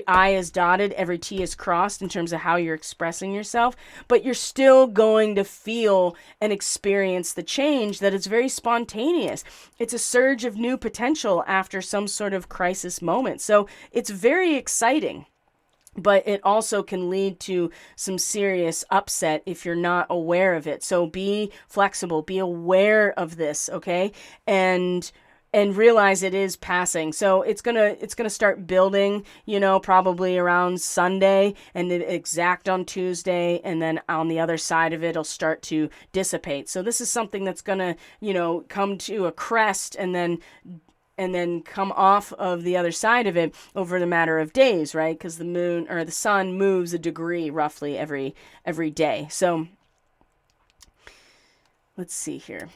I is dotted, every T is crossed in terms of how you're expressing yourself, but you're still going to feel and experience the change that is very spontaneous. It's a surge of new potential after some sort of crisis moment. So it's very exciting. But it also can lead to some serious upset if you're not aware of it. So be flexible, be aware of this, okay? And realize it is passing. So it's gonna start building, probably around Sunday and exact on Tuesday, and then on the other side of it, it'll start to dissipate. So this is something that's gonna, come to a crest and then come off of the other side of it over the matter of days, right? Because the moon or the sun moves a degree roughly every day. So let's see here.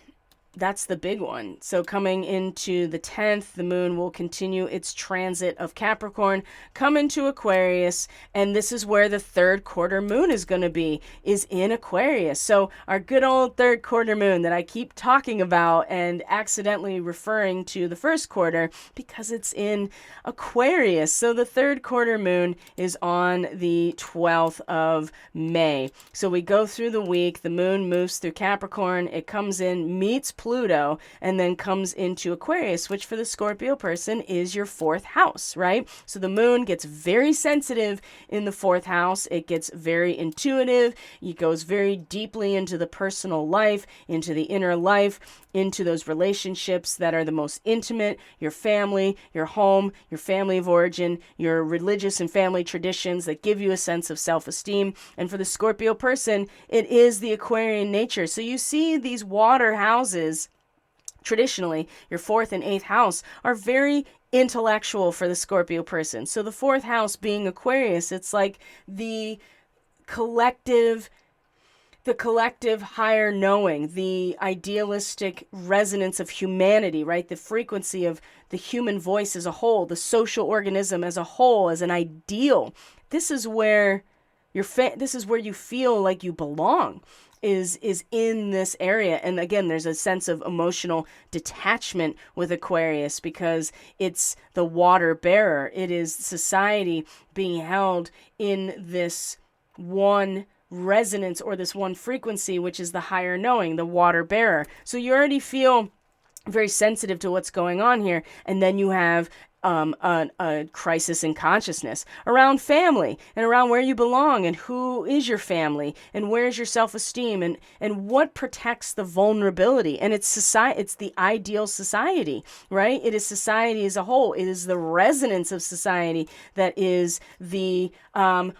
That's the big one. So coming into the 10th, the moon will continue its transit of Capricorn, come into Aquarius, and this is where the third quarter moon is going to be, is in Aquarius. So our good old third quarter moon that I keep talking about and accidentally referring to the first quarter because it's in Aquarius. So the third quarter moon is on the 12th of May. So we go through the week, the moon moves through Capricorn, it comes in, meets Pluto, and then comes into Aquarius, which for the Scorpio person is your fourth house, right? So the moon gets very sensitive in the fourth house. It gets very intuitive. It goes very deeply into the personal life, into the inner life, into those relationships that are the most intimate, your family, your home, your family of origin, your religious and family traditions that give you a sense of self-esteem. And for the Scorpio person, it is the Aquarian nature. So you see these water houses, traditionally, your fourth and eighth house, are very intellectual for the Scorpio person. So the fourth house being Aquarius, it's like the collective higher knowing, the idealistic resonance of humanity, right? The frequency of the human voice as a whole, the social organism as a whole, as an ideal. This is where this is where you feel like you belong. Is in this area. And again, there's a sense of emotional detachment with Aquarius because it's the water bearer. It is society being held in this one resonance or this one frequency, which is the higher knowing, the water bearer. So you already feel very sensitive to what's going on here. And then you have a crisis in consciousness around family and around where you belong and who is your family and where's your self-esteem and what protects the vulnerability. And it's society, it's the ideal society, right? It is society as a whole. It is the resonance of society that is the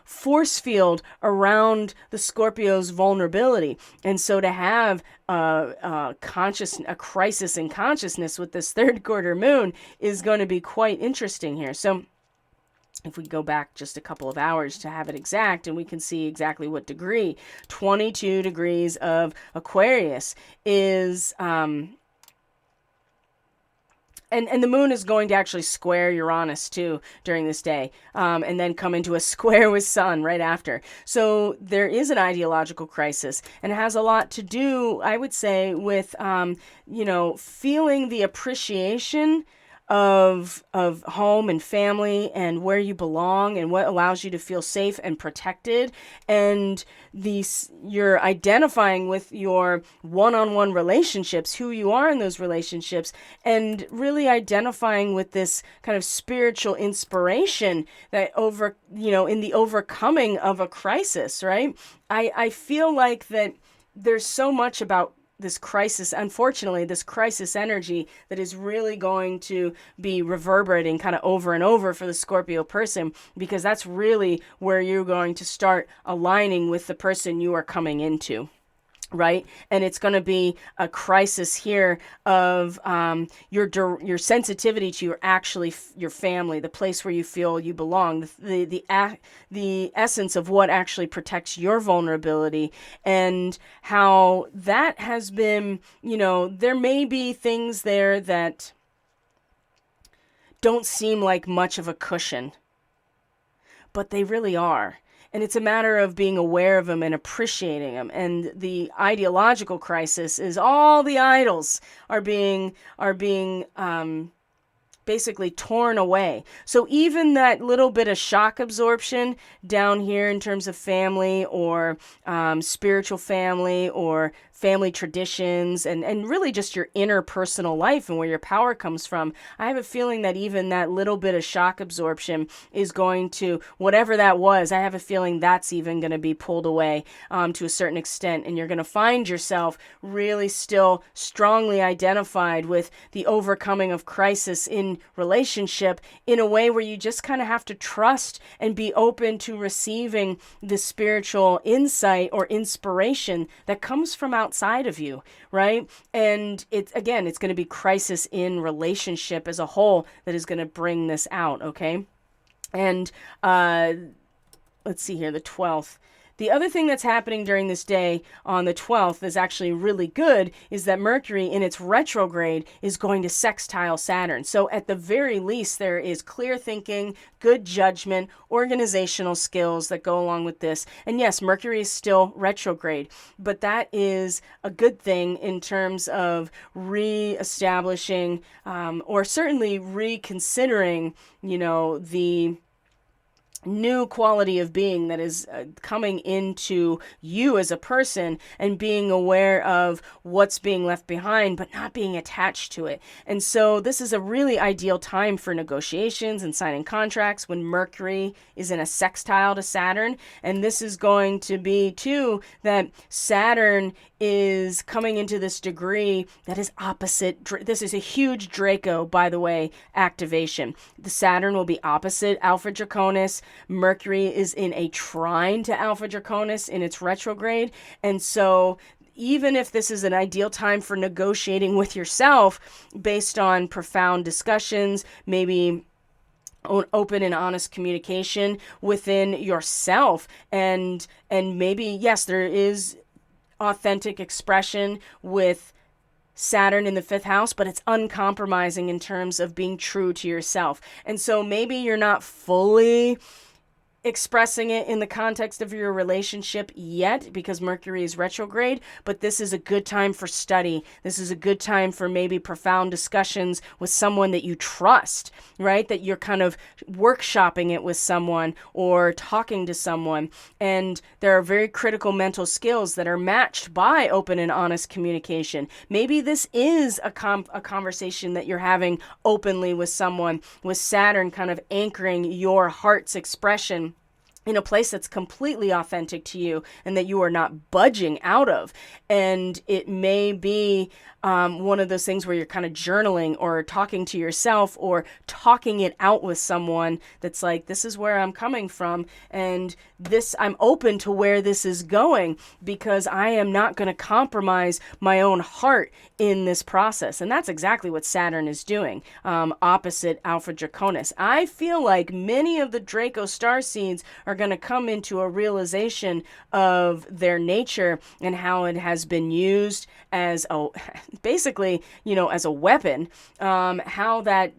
force field around the Scorpio's vulnerability. And so to have a crisis in consciousness with this third quarter moon is going to be quite interesting here. So if we go back just a couple of hours to have it exact, and we can see exactly what degree, 22 degrees of Aquarius is and the moon is going to actually square Uranus too during this day, and then come into a square with Sun right after. So there is an ideological crisis, and it has a lot to do, I would say, with feeling the appreciation of home and family and where you belong and what allows you to feel safe and protected, and you're identifying with your one-on-one relationships, who you are in those relationships, and really identifying with this kind of spiritual inspiration that in the overcoming of a crisis, right? I feel like that there's so much about this crisis, unfortunately, this crisis energy that is really going to be reverberating kind of over and over for the Scorpio person, because that's really where you're going to start aligning with the person you are coming into. right? And it's going to be a crisis here of your sensitivity to your family, the place where you feel you belong, the essence of what actually protects your vulnerability, and how that has been, there may be things there that don't seem like much of a cushion, but they really are. And it's a matter of being aware of them and appreciating them. And the ideological crisis is all the idols are being basically torn away. So even that little bit of shock absorption down here in terms of family or spiritual family or family traditions and really just your inner personal life and where your power comes from, I have a feeling that even that little bit of shock absorption is going to, whatever that was, I have a feeling that's even going to be pulled away to a certain extent. And you're going to find yourself really still strongly identified with the overcoming of crisis in relationship in a way where you just kind of have to trust and be open to receiving the spiritual insight or inspiration that comes from outside of you, right? And it's going to be crisis in relationship as a whole that is going to bring this out, okay? And let's see here, the 12th. The other thing that's happening during this day on the 12th is actually really good, is that Mercury in its retrograde is going to sextile Saturn. So at the very least, there is clear thinking, good judgment, organizational skills that go along with this. And yes, Mercury is still retrograde, but that is a good thing in terms of reestablishing or certainly reconsidering, the new quality of being that is coming into you as a person, and being aware of what's being left behind but not being attached to it. And so this is a really ideal time for negotiations and signing contracts when Mercury is in a sextile to Saturn. And this is going to be too that Saturn is coming into this degree that is opposite. This is a huge Draco, by the way, activation. The Saturn will be opposite Alpha Draconis. Mercury is in a trine to Alpha Draconis in its retrograde. And so even if this is an ideal time for negotiating with yourself based on profound discussions, maybe open and honest communication within yourself, and maybe, yes, there is authentic expression with Saturn in the 5th house, but it's uncompromising in terms of being true to yourself. And so maybe you're not fully expressing it in the context of your relationship yet because Mercury is retrograde, but this is a good time for study. This is a good time for maybe profound discussions with someone that you trust, right? That you're kind of workshopping it with someone or talking to someone. And there are very critical mental skills that are matched by open and honest communication. Maybe this is a conversation that you're having openly with someone, with Saturn kind of anchoring your heart's expression in a place that's completely authentic to you and that you are not budging out of. And it may be one of those things where you're kind of journaling or talking to yourself or talking it out with someone that's like, this is where I'm coming from, and this, I'm open to where this is going because I am not going to compromise my own heart in this process. And that's exactly what Saturn is doing, opposite Alpha Draconis. I feel like many of the Draco starseeds are going to come into a realization of their nature and how it has been used as basically, as a weapon, how that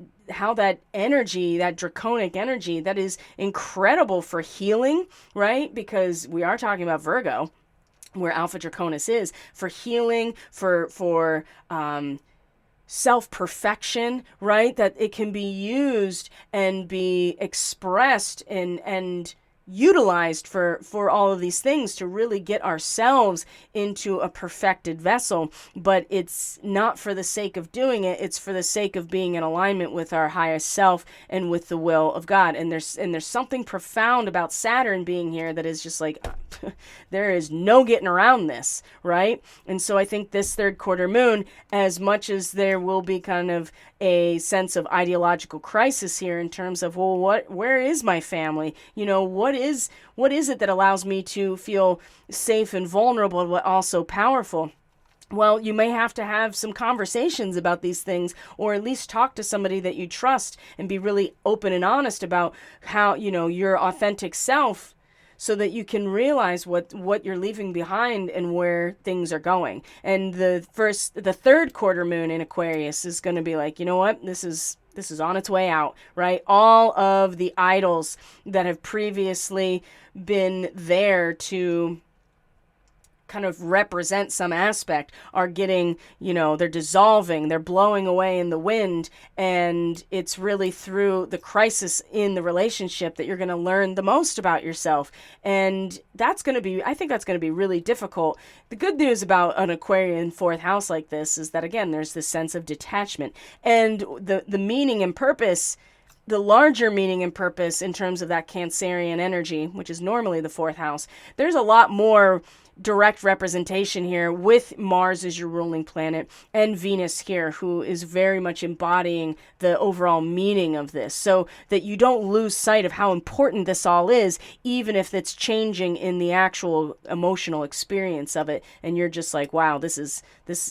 energy, that draconic energy that is incredible for healing, right? Because we are talking about Virgo, where Alpha Draconis is, for healing, for self-perfection, right? That it can be used and be expressed and utilized for all of these things to really get ourselves into a perfected vessel. But it's not for the sake of doing it, it's for the sake of being in alignment with our highest self and with the will of God. And there's something profound about Saturn being here that is just like there is no getting around this, right? And so I think this third quarter moon, as much as there will be kind of a sense of ideological crisis here in terms of, well, where is my family? What what is it that allows me to feel safe and vulnerable, but also powerful? Well, you may have to have some conversations about these things, or at least talk to somebody that you trust and be really open and honest about how, your authentic self, so that you can realize what you're leaving behind and where things are going. And the third quarter moon in Aquarius is going to be like, you know what, this is on its way out, right? All of the idols that have previously been there to kind of represent some aspect are getting, they're dissolving, they're blowing away in the wind. And it's really through the crisis in the relationship that you're going to learn the most about yourself. And I think that's going to be really difficult. The good news about an Aquarian fourth house like this is that, again, there's this sense of detachment and the meaning and purpose. The larger meaning and purpose in terms of that Cancerian energy, which is normally the fourth house, there's a lot more direct representation here with Mars as your ruling planet and Venus here, who is very much embodying the overall meaning of this, so that you don't lose sight of how important this all is, even if it's changing in the actual emotional experience of it. And you're just like, wow,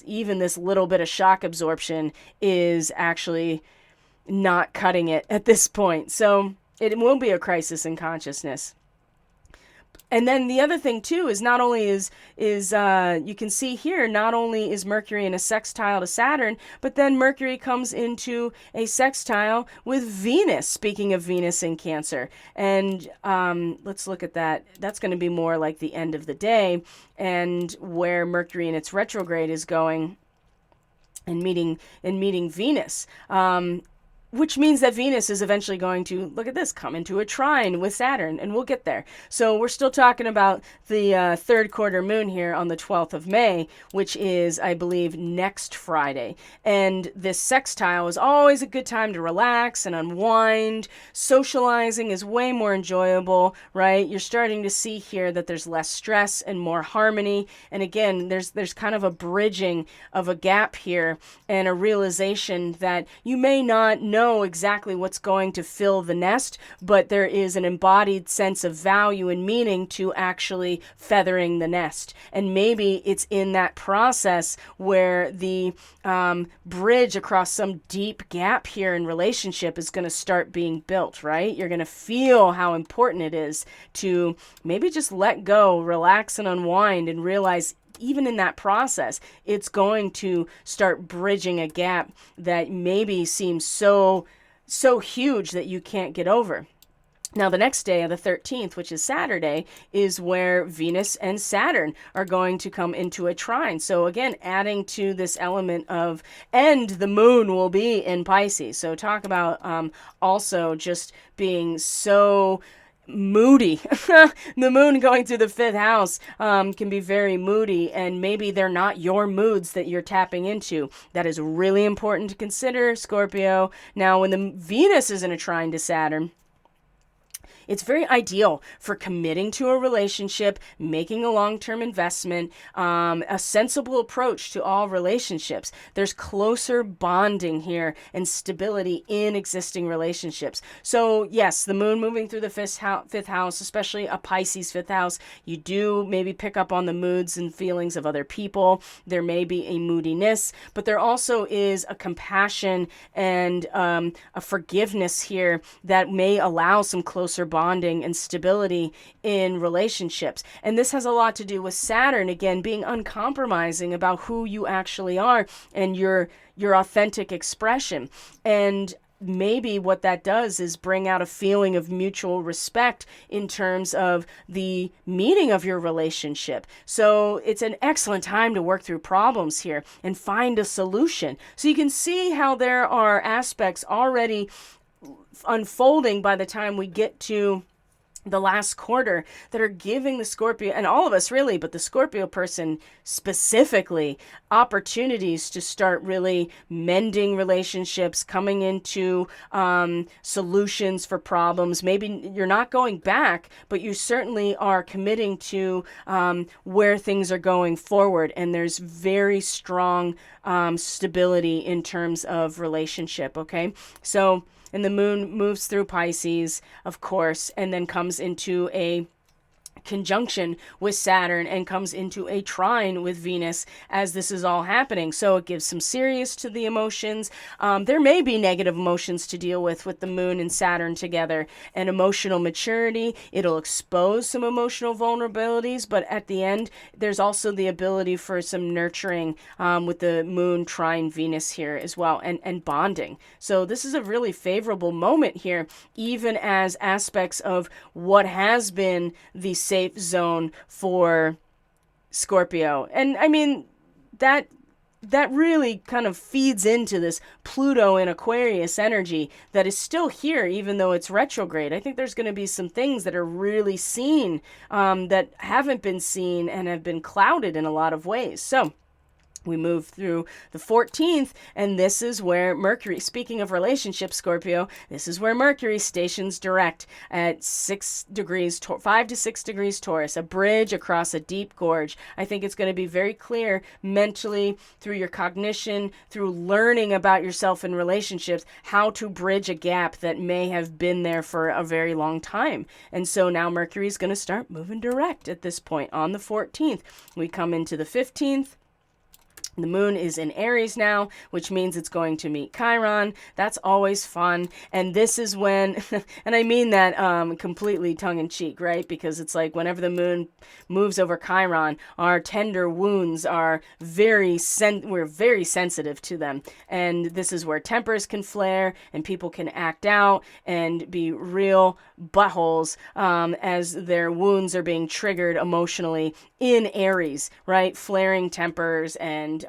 even this little bit of shock absorption is actually not cutting it at this point. So it will be a crisis in consciousness. And then the other thing too is not only is you can see here, not only is Mercury in a sextile to Saturn, but then Mercury comes into a sextile with Venus, speaking of Venus in Cancer. And let's look at that. That's going to be more like the end of the day, and where Mercury in its retrograde is going and meeting Venus. Which means that Venus is eventually going to, look at this, come into a trine with Saturn, and we'll get there. So we're still talking about the third quarter moon here on the 12th of May, which is, I believe, next Friday. And this sextile is always a good time to relax and unwind. Socializing is way more enjoyable, right? You're starting to see here that there's less stress and more harmony. And again, there's kind of a bridging of a gap here and a realization that you may not know exactly what's going to fill the nest, but there is an embodied sense of value and meaning to actually feathering the nest. And maybe it's in that process where the bridge across some deep gap here in relationship is going to start being built, right? You're going to feel how important it is to maybe just let go, relax and unwind, and realize even in that process, it's going to start bridging a gap that maybe seems so huge that you can't get over. Now, the next day, the 13th, which is Saturday, is where Venus and Saturn are going to come into a trine. So again, adding to this element of, and the moon will be in Pisces. So talk about also just being so moody. The moon going through the fifth house can be very moody, and maybe they're not your moods that you're tapping into. That is really important to consider, Scorpio. Now, when the Venus is in a trine to Saturn, it's very ideal for committing to a relationship, making a long-term investment, a sensible approach to all relationships. There's closer bonding here and stability in existing relationships. So yes, the moon moving through the fifth house, especially a Pisces fifth house, you do maybe pick up on the moods and feelings of other people. There may be a moodiness, but there also is a compassion and a forgiveness here that may allow some closer bonding and stability in relationships. And this has a lot to do with Saturn, again, being uncompromising about who you actually are and your authentic expression. And maybe what that does is bring out a feeling of mutual respect in terms of the meaning of your relationship. So it's an excellent time to work through problems here and find a solution. So you can see how there are aspects already unfolding by the time we get to the last quarter that are giving the Scorpio, and all of us really, but the Scorpio person specifically, opportunities to start really mending relationships, coming into solutions for problems. Maybe you're not going back, but you certainly are committing to where things are going forward. And there's very strong stability in terms of relationship. Okay. So And the moon moves through Pisces, of course, and then comes into a conjunction with Saturn and comes into a trine with Venus as this is all happening. So it gives some serious to the emotions. There may be negative emotions to deal with the moon and Saturn together, and emotional maturity. It'll expose some emotional vulnerabilities, but at the end, there's also the ability for some nurturing with the moon trine Venus here as well, and bonding. So this is a really favorable moment here, even as aspects of what has been the safe zone for Scorpio. And I mean, that really kind of feeds into this Pluto in Aquarius energy that is still here, even though it's retrograde. I think there's going to be some things that are really seen that haven't been seen and have been clouded in a lot of ways. So we move through the 14th, and this is where Mercury, speaking of relationships, Scorpio, this is where Mercury stations direct at 6 degrees, 5 to 6 degrees Taurus, a bridge across a deep gorge. I think it's going to be very clear mentally, through your cognition, through learning about yourself in relationships, how to bridge a gap that may have been there for a very long time. And so now Mercury is going to start moving direct at this point on the 14th. We come into the 15th. The moon is in Aries now, which means it's going to meet Chiron. That's always fun. And this is when, and I mean that completely tongue-in-cheek, right? Because it's like whenever the moon moves over Chiron, our tender wounds are we're very sensitive to them. And this is where tempers can flare and people can act out and be real buttholes as their wounds are being triggered emotionally in Aries, right? Flaring tempers and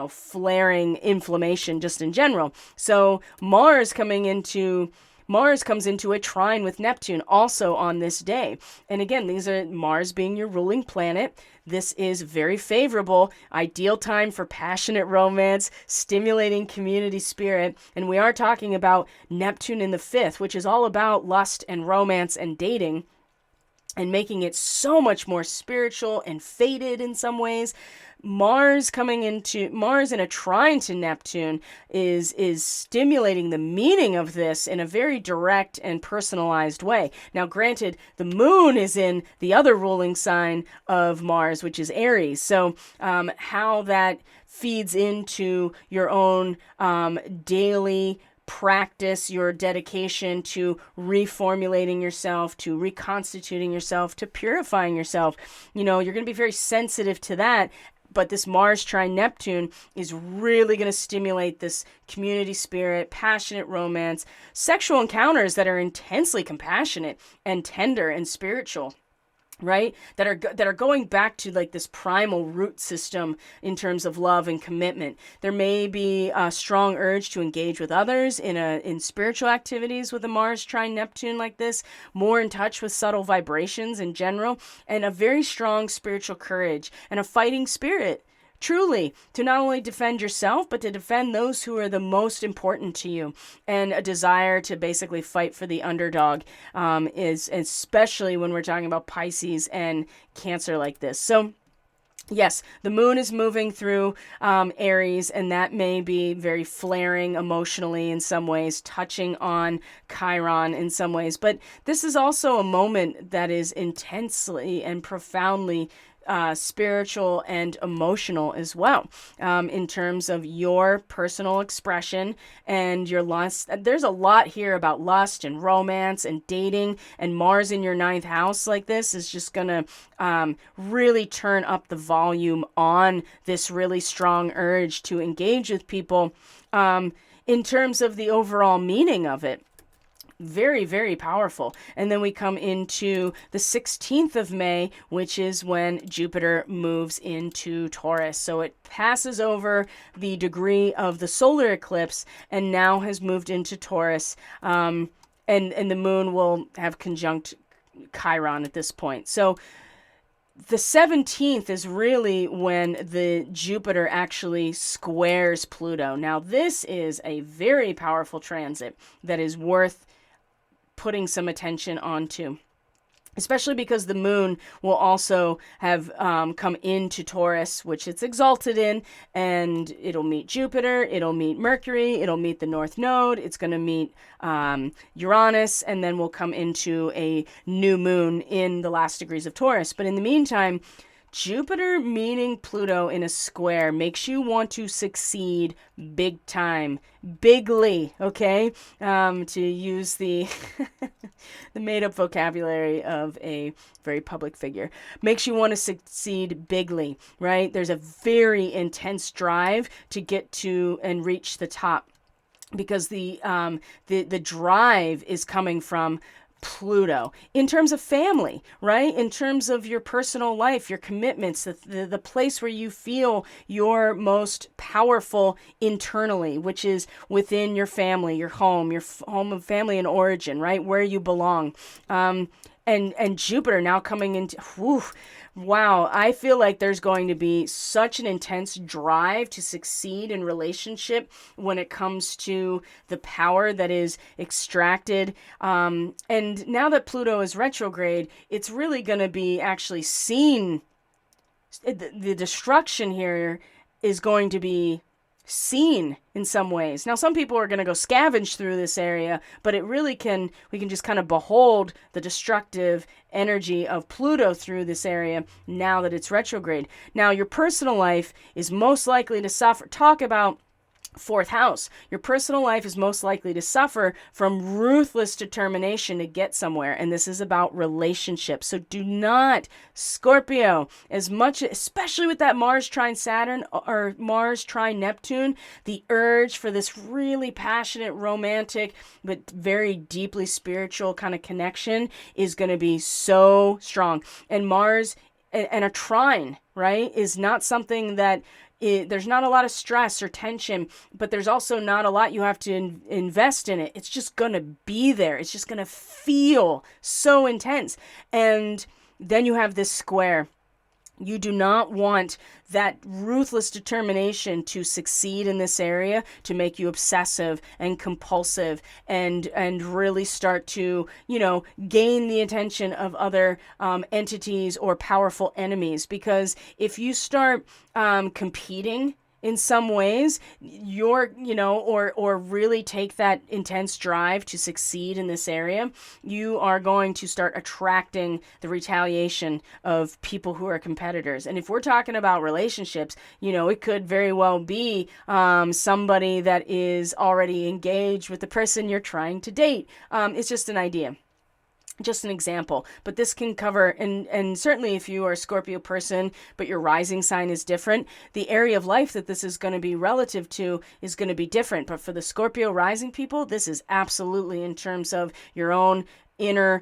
flaring inflammation just in general. So Mars comes into a trine with Neptune also on this day. And again, these are Mars being your ruling planet. This is very favorable, ideal time for passionate romance, stimulating community spirit. And we are talking about Neptune in the 5th, which is all about lust and romance and dating, and making it so much more spiritual and fated in some ways. Mars in a trine to Neptune is stimulating the meaning of this in a very direct and personalized way. Now, granted, the moon is in the other ruling sign of Mars, which is Aries. So how that feeds into your own daily practice, your dedication to reformulating yourself, to reconstituting yourself, to purifying yourself. You're going to be very sensitive to that. But this Mars trine Neptune is really going to stimulate this community spirit, passionate romance, sexual encounters that are intensely compassionate and tender and spiritual, right? That are going back to like this primal root system in terms of love and commitment. There may be a strong urge to engage with others in spiritual activities with a Mars trine Neptune like this, more in touch with subtle vibrations in general, and a very strong spiritual courage and a fighting spirit. Truly, to not only defend yourself, but to defend those who are the most important to you, and a desire to basically fight for the underdog is especially when we're talking about Pisces and Cancer like this. So yes, the moon is moving through Aries, and that may be very flaring emotionally in some ways, touching on Chiron in some ways. But this is also a moment that is intensely and profoundly spiritual and emotional as well, in terms of your personal expression and your lust. There's a lot here about lust and romance and dating, and Mars in your 9th house like this is just gonna really turn up the volume on this really strong urge to engage with people in terms of the overall meaning of it. Very, very powerful. And then we come into the 16th of May, which is when Jupiter moves into Taurus. So it passes over the degree of the solar eclipse and now has moved into Taurus. And the moon will have conjunct Chiron at this point. So the 17th is really when the Jupiter actually squares Pluto. Now, this is a very powerful transit that is worth putting some attention onto. especially because the moon will also have come into Taurus, which it's exalted in, and it'll meet Jupiter, it'll meet Mercury, it'll meet the North Node, it's going to meet Uranus, and then we'll come into a new moon in the last degrees of Taurus. But in the meantime, Jupiter meeting Pluto in a square makes you want to succeed big time, bigly, okay? To use the the made-up vocabulary of a very public figure. Makes you want to succeed bigly, right? There's a very intense drive to get to and reach the top, because the drive is coming from Pluto in terms of family, right? In terms of your personal life, your commitments, the place where you feel your most powerful internally, which is within your family, your home of family and origin, right? Where you belong. And Jupiter now coming into, whew, wow, I feel like there's going to be such an intense drive to succeed in relationship when it comes to the power that is extracted. And now that Pluto is retrograde, it's really going to be actually seen. The destruction here is going to be seen in some ways. Now, some people are going to go scavenge through this area, but we can just kind of behold the destructive energy of Pluto through this area now that it's retrograde. Now, your personal life is most likely to suffer. Talk about fourth house. Your personal life is most likely to suffer from ruthless determination to get somewhere. And this is about relationships. So do not, Scorpio, as much, especially with that Mars trine Saturn or Mars trine Neptune, the urge for this really passionate, romantic, but very deeply spiritual kind of connection is going to be so strong. And Mars and a trine, right, is not something that there's not a lot of stress or tension, but there's also not a lot you have to invest in it. It's just going to be there. It's just going to feel so intense. And then you have this square. You do not want that ruthless determination to succeed in this area to make you obsessive and compulsive and really start to, gain the attention of other entities or powerful enemies. Because if you start competing in some ways, or really take that intense drive to succeed in this area, you are going to start attracting the retaliation of people who are competitors. And if we're talking about relationships, it could very well be somebody that is already engaged with the person you're trying to date. It's just an idea. Just an example, but this can cover, and certainly if you are a Scorpio person, but your rising sign is different, the area of life that this is going to be relative to is going to be different. But for the Scorpio rising people, this is absolutely in terms of your own inner,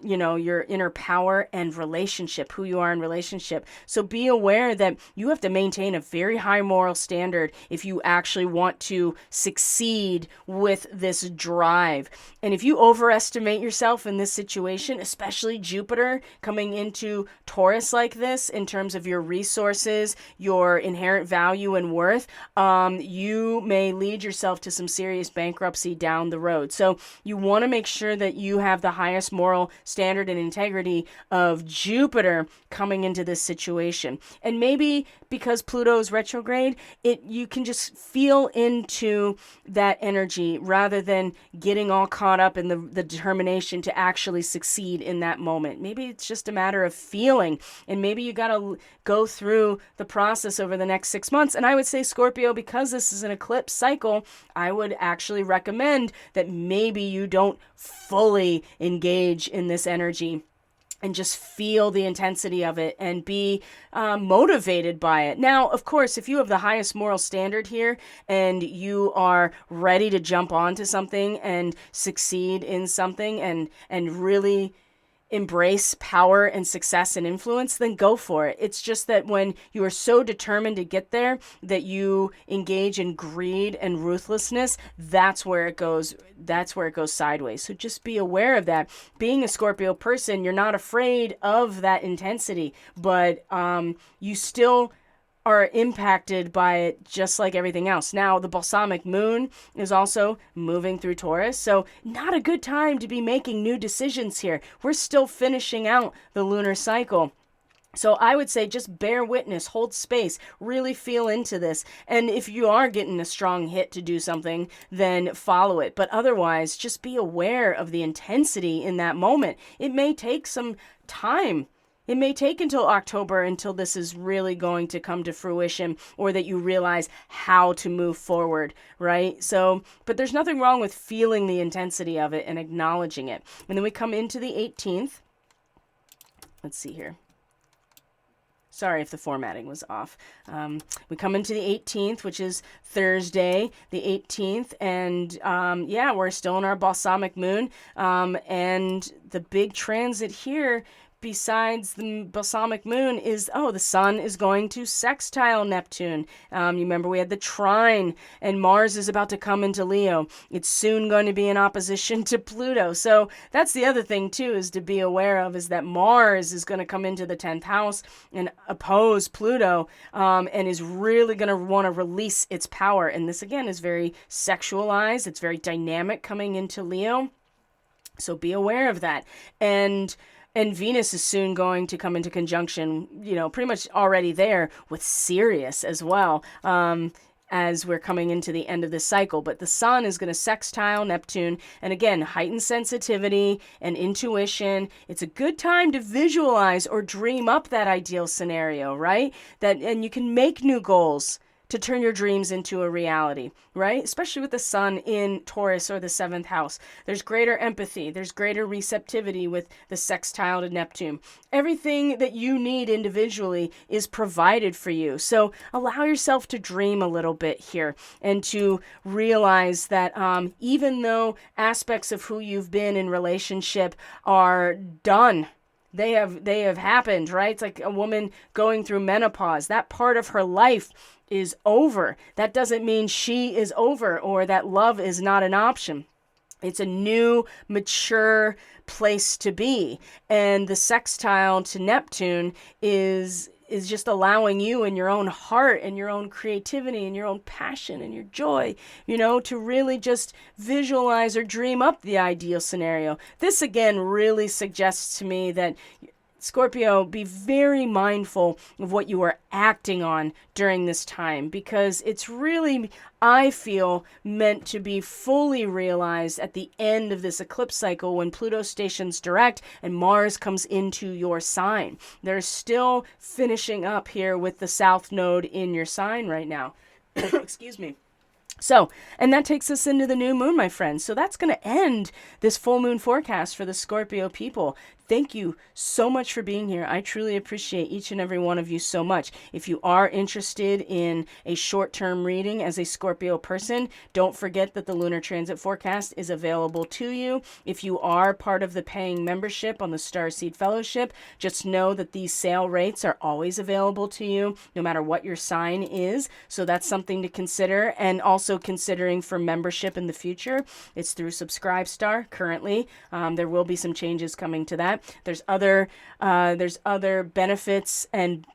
your inner power and relationship, who you are in relationship. So be aware that you have to maintain a very high moral standard if you actually want to succeed with this drive. And if you overestimate yourself in this situation, especially Jupiter coming into Taurus like this, in terms of your resources, your inherent value and worth, you may lead yourself to some serious bankruptcy down the road. So you want to make sure that you have the highest moral standard and integrity of Jupiter coming into this situation. And maybe because Pluto is retrograde, you can just feel into that energy rather than getting all caught up in the determination to actually succeed in that moment. Maybe it's just a matter of feeling, and maybe you got to go through the process over the next 6 months. And I would say, Scorpio, because this is an eclipse cycle, I would actually recommend that maybe you don't fully engage in this energy and just feel the intensity of it and be motivated by it. Now, of course, if you have the highest moral standard here and you are ready to jump onto something and succeed in something and really embrace power and success and influence, then go for it. It's just that when you are so determined to get there that you engage in greed and ruthlessness, that's where it goes sideways. So just be aware of that. Being a Scorpio person, you're not afraid of that intensity, but you still are impacted by it just like everything else. Now, the balsamic moon is also moving through Taurus, so not a good time to be making new decisions here. We're still finishing out the lunar cycle. So I would say just bear witness, hold space, really feel into this. And if you are getting a strong hit to do something, then follow it. But otherwise, just be aware of the intensity in that moment. It may take some time. It may take until October until this is really going to come to fruition, or that you realize how to move forward, right? So, but there's nothing wrong with feeling the intensity of it and acknowledging it. And then we come into the 18th. Let's see here. Sorry if the formatting was off. We come into the 18th, which is Thursday, the 18th. And yeah, we're still in our balsamic moon. And the big transit here, besides the balsamic moon, is, the sun is going to sextile Neptune. You remember we had the trine, and Mars is about to come into Leo. It's soon going to be in opposition to Pluto. So that's the other thing too, is to be aware of, is that Mars is going to come into the 10th house and oppose Pluto, and is really going to want to release its power. And this again is very sexualized. It's very dynamic coming into Leo. So be aware of that. And Venus is soon going to come into conjunction, pretty much already there with Sirius as well, as we're coming into the end of this cycle. But the sun is going to sextile Neptune. And again, heightened sensitivity and intuition. It's a good time to visualize or dream up that ideal scenario, right? And you can make new goals to turn your dreams into a reality, right? Especially with the sun in Taurus or the 7th house. There's greater empathy. There's greater receptivity with the sextile to Neptune. Everything that you need individually is provided for you. So allow yourself to dream a little bit here, and to realize that even though aspects of who you've been in relationship are done, they have happened, right? It's like a woman going through menopause. That part of her life is over. That doesn't mean she is over, or that love is not an option. It's a new, mature place to be. And the sextile to Neptune is just allowing you in your own heart and your own creativity and your own passion and your joy, to really just visualize or dream up the ideal scenario. This again really suggests to me that, Scorpio, be very mindful of what you are acting on during this time, because it's really, I feel, meant to be fully realized at the end of this eclipse cycle, when Pluto stations direct and Mars comes into your sign. They're still finishing up here with the South Node in your sign right now. Excuse me. So, and that takes us into the new moon, my friends. So that's going to end this full moon forecast for the Scorpio people. Thank you so much for being here. I truly appreciate each and every one of you so much. If you are interested in a short-term reading as a Scorpio person, don't forget that the lunar transit forecast is available to you. If you are part of the paying membership on the Starseed Fellowship, just know that these sale rates are always available to you, no matter what your sign is. So that's something to consider. And also considering for membership in the future, it's through Subscribestar currently. There will be some changes coming to that. There's other benefits and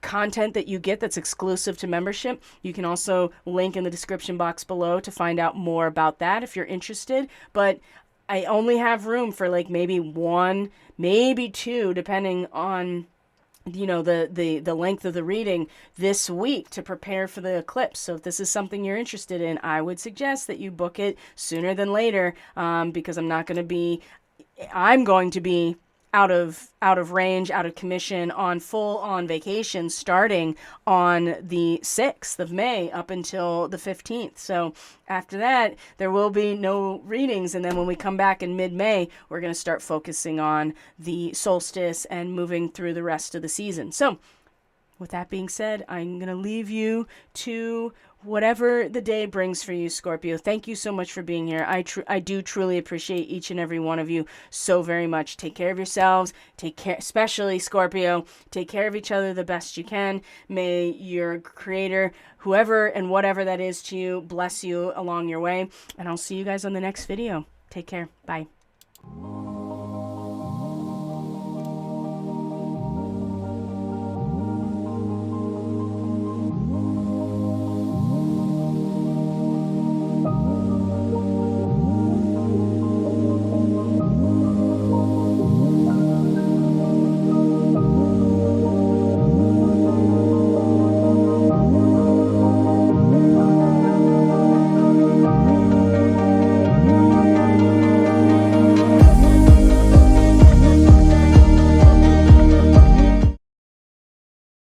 content that you get that's exclusive to membership. You can also link in the description box below to find out more about that if you're interested. But I only have room for like maybe one, maybe two, depending on the length of the reading this week to prepare for the eclipse. So if this is something you're interested in, I would suggest that you book it sooner than later, because I'm going to be out of range, out of commission, on vacation starting on the 6th of May up until the 15th. So after that, there will be no readings. And then when we come back in mid-May, we're going to start focusing on the solstice and moving through the rest of the season. So with that being said, I'm going to leave you to whatever the day brings for you, Scorpio. Thank you so much for being here. I do truly appreciate each and every one of you so very much. Take care of yourselves. Take care, especially Scorpio. Take care of each other the best you can. May your creator, whoever and whatever that is to you, bless you along your way. And I'll see you guys on the next video. Take care. Bye.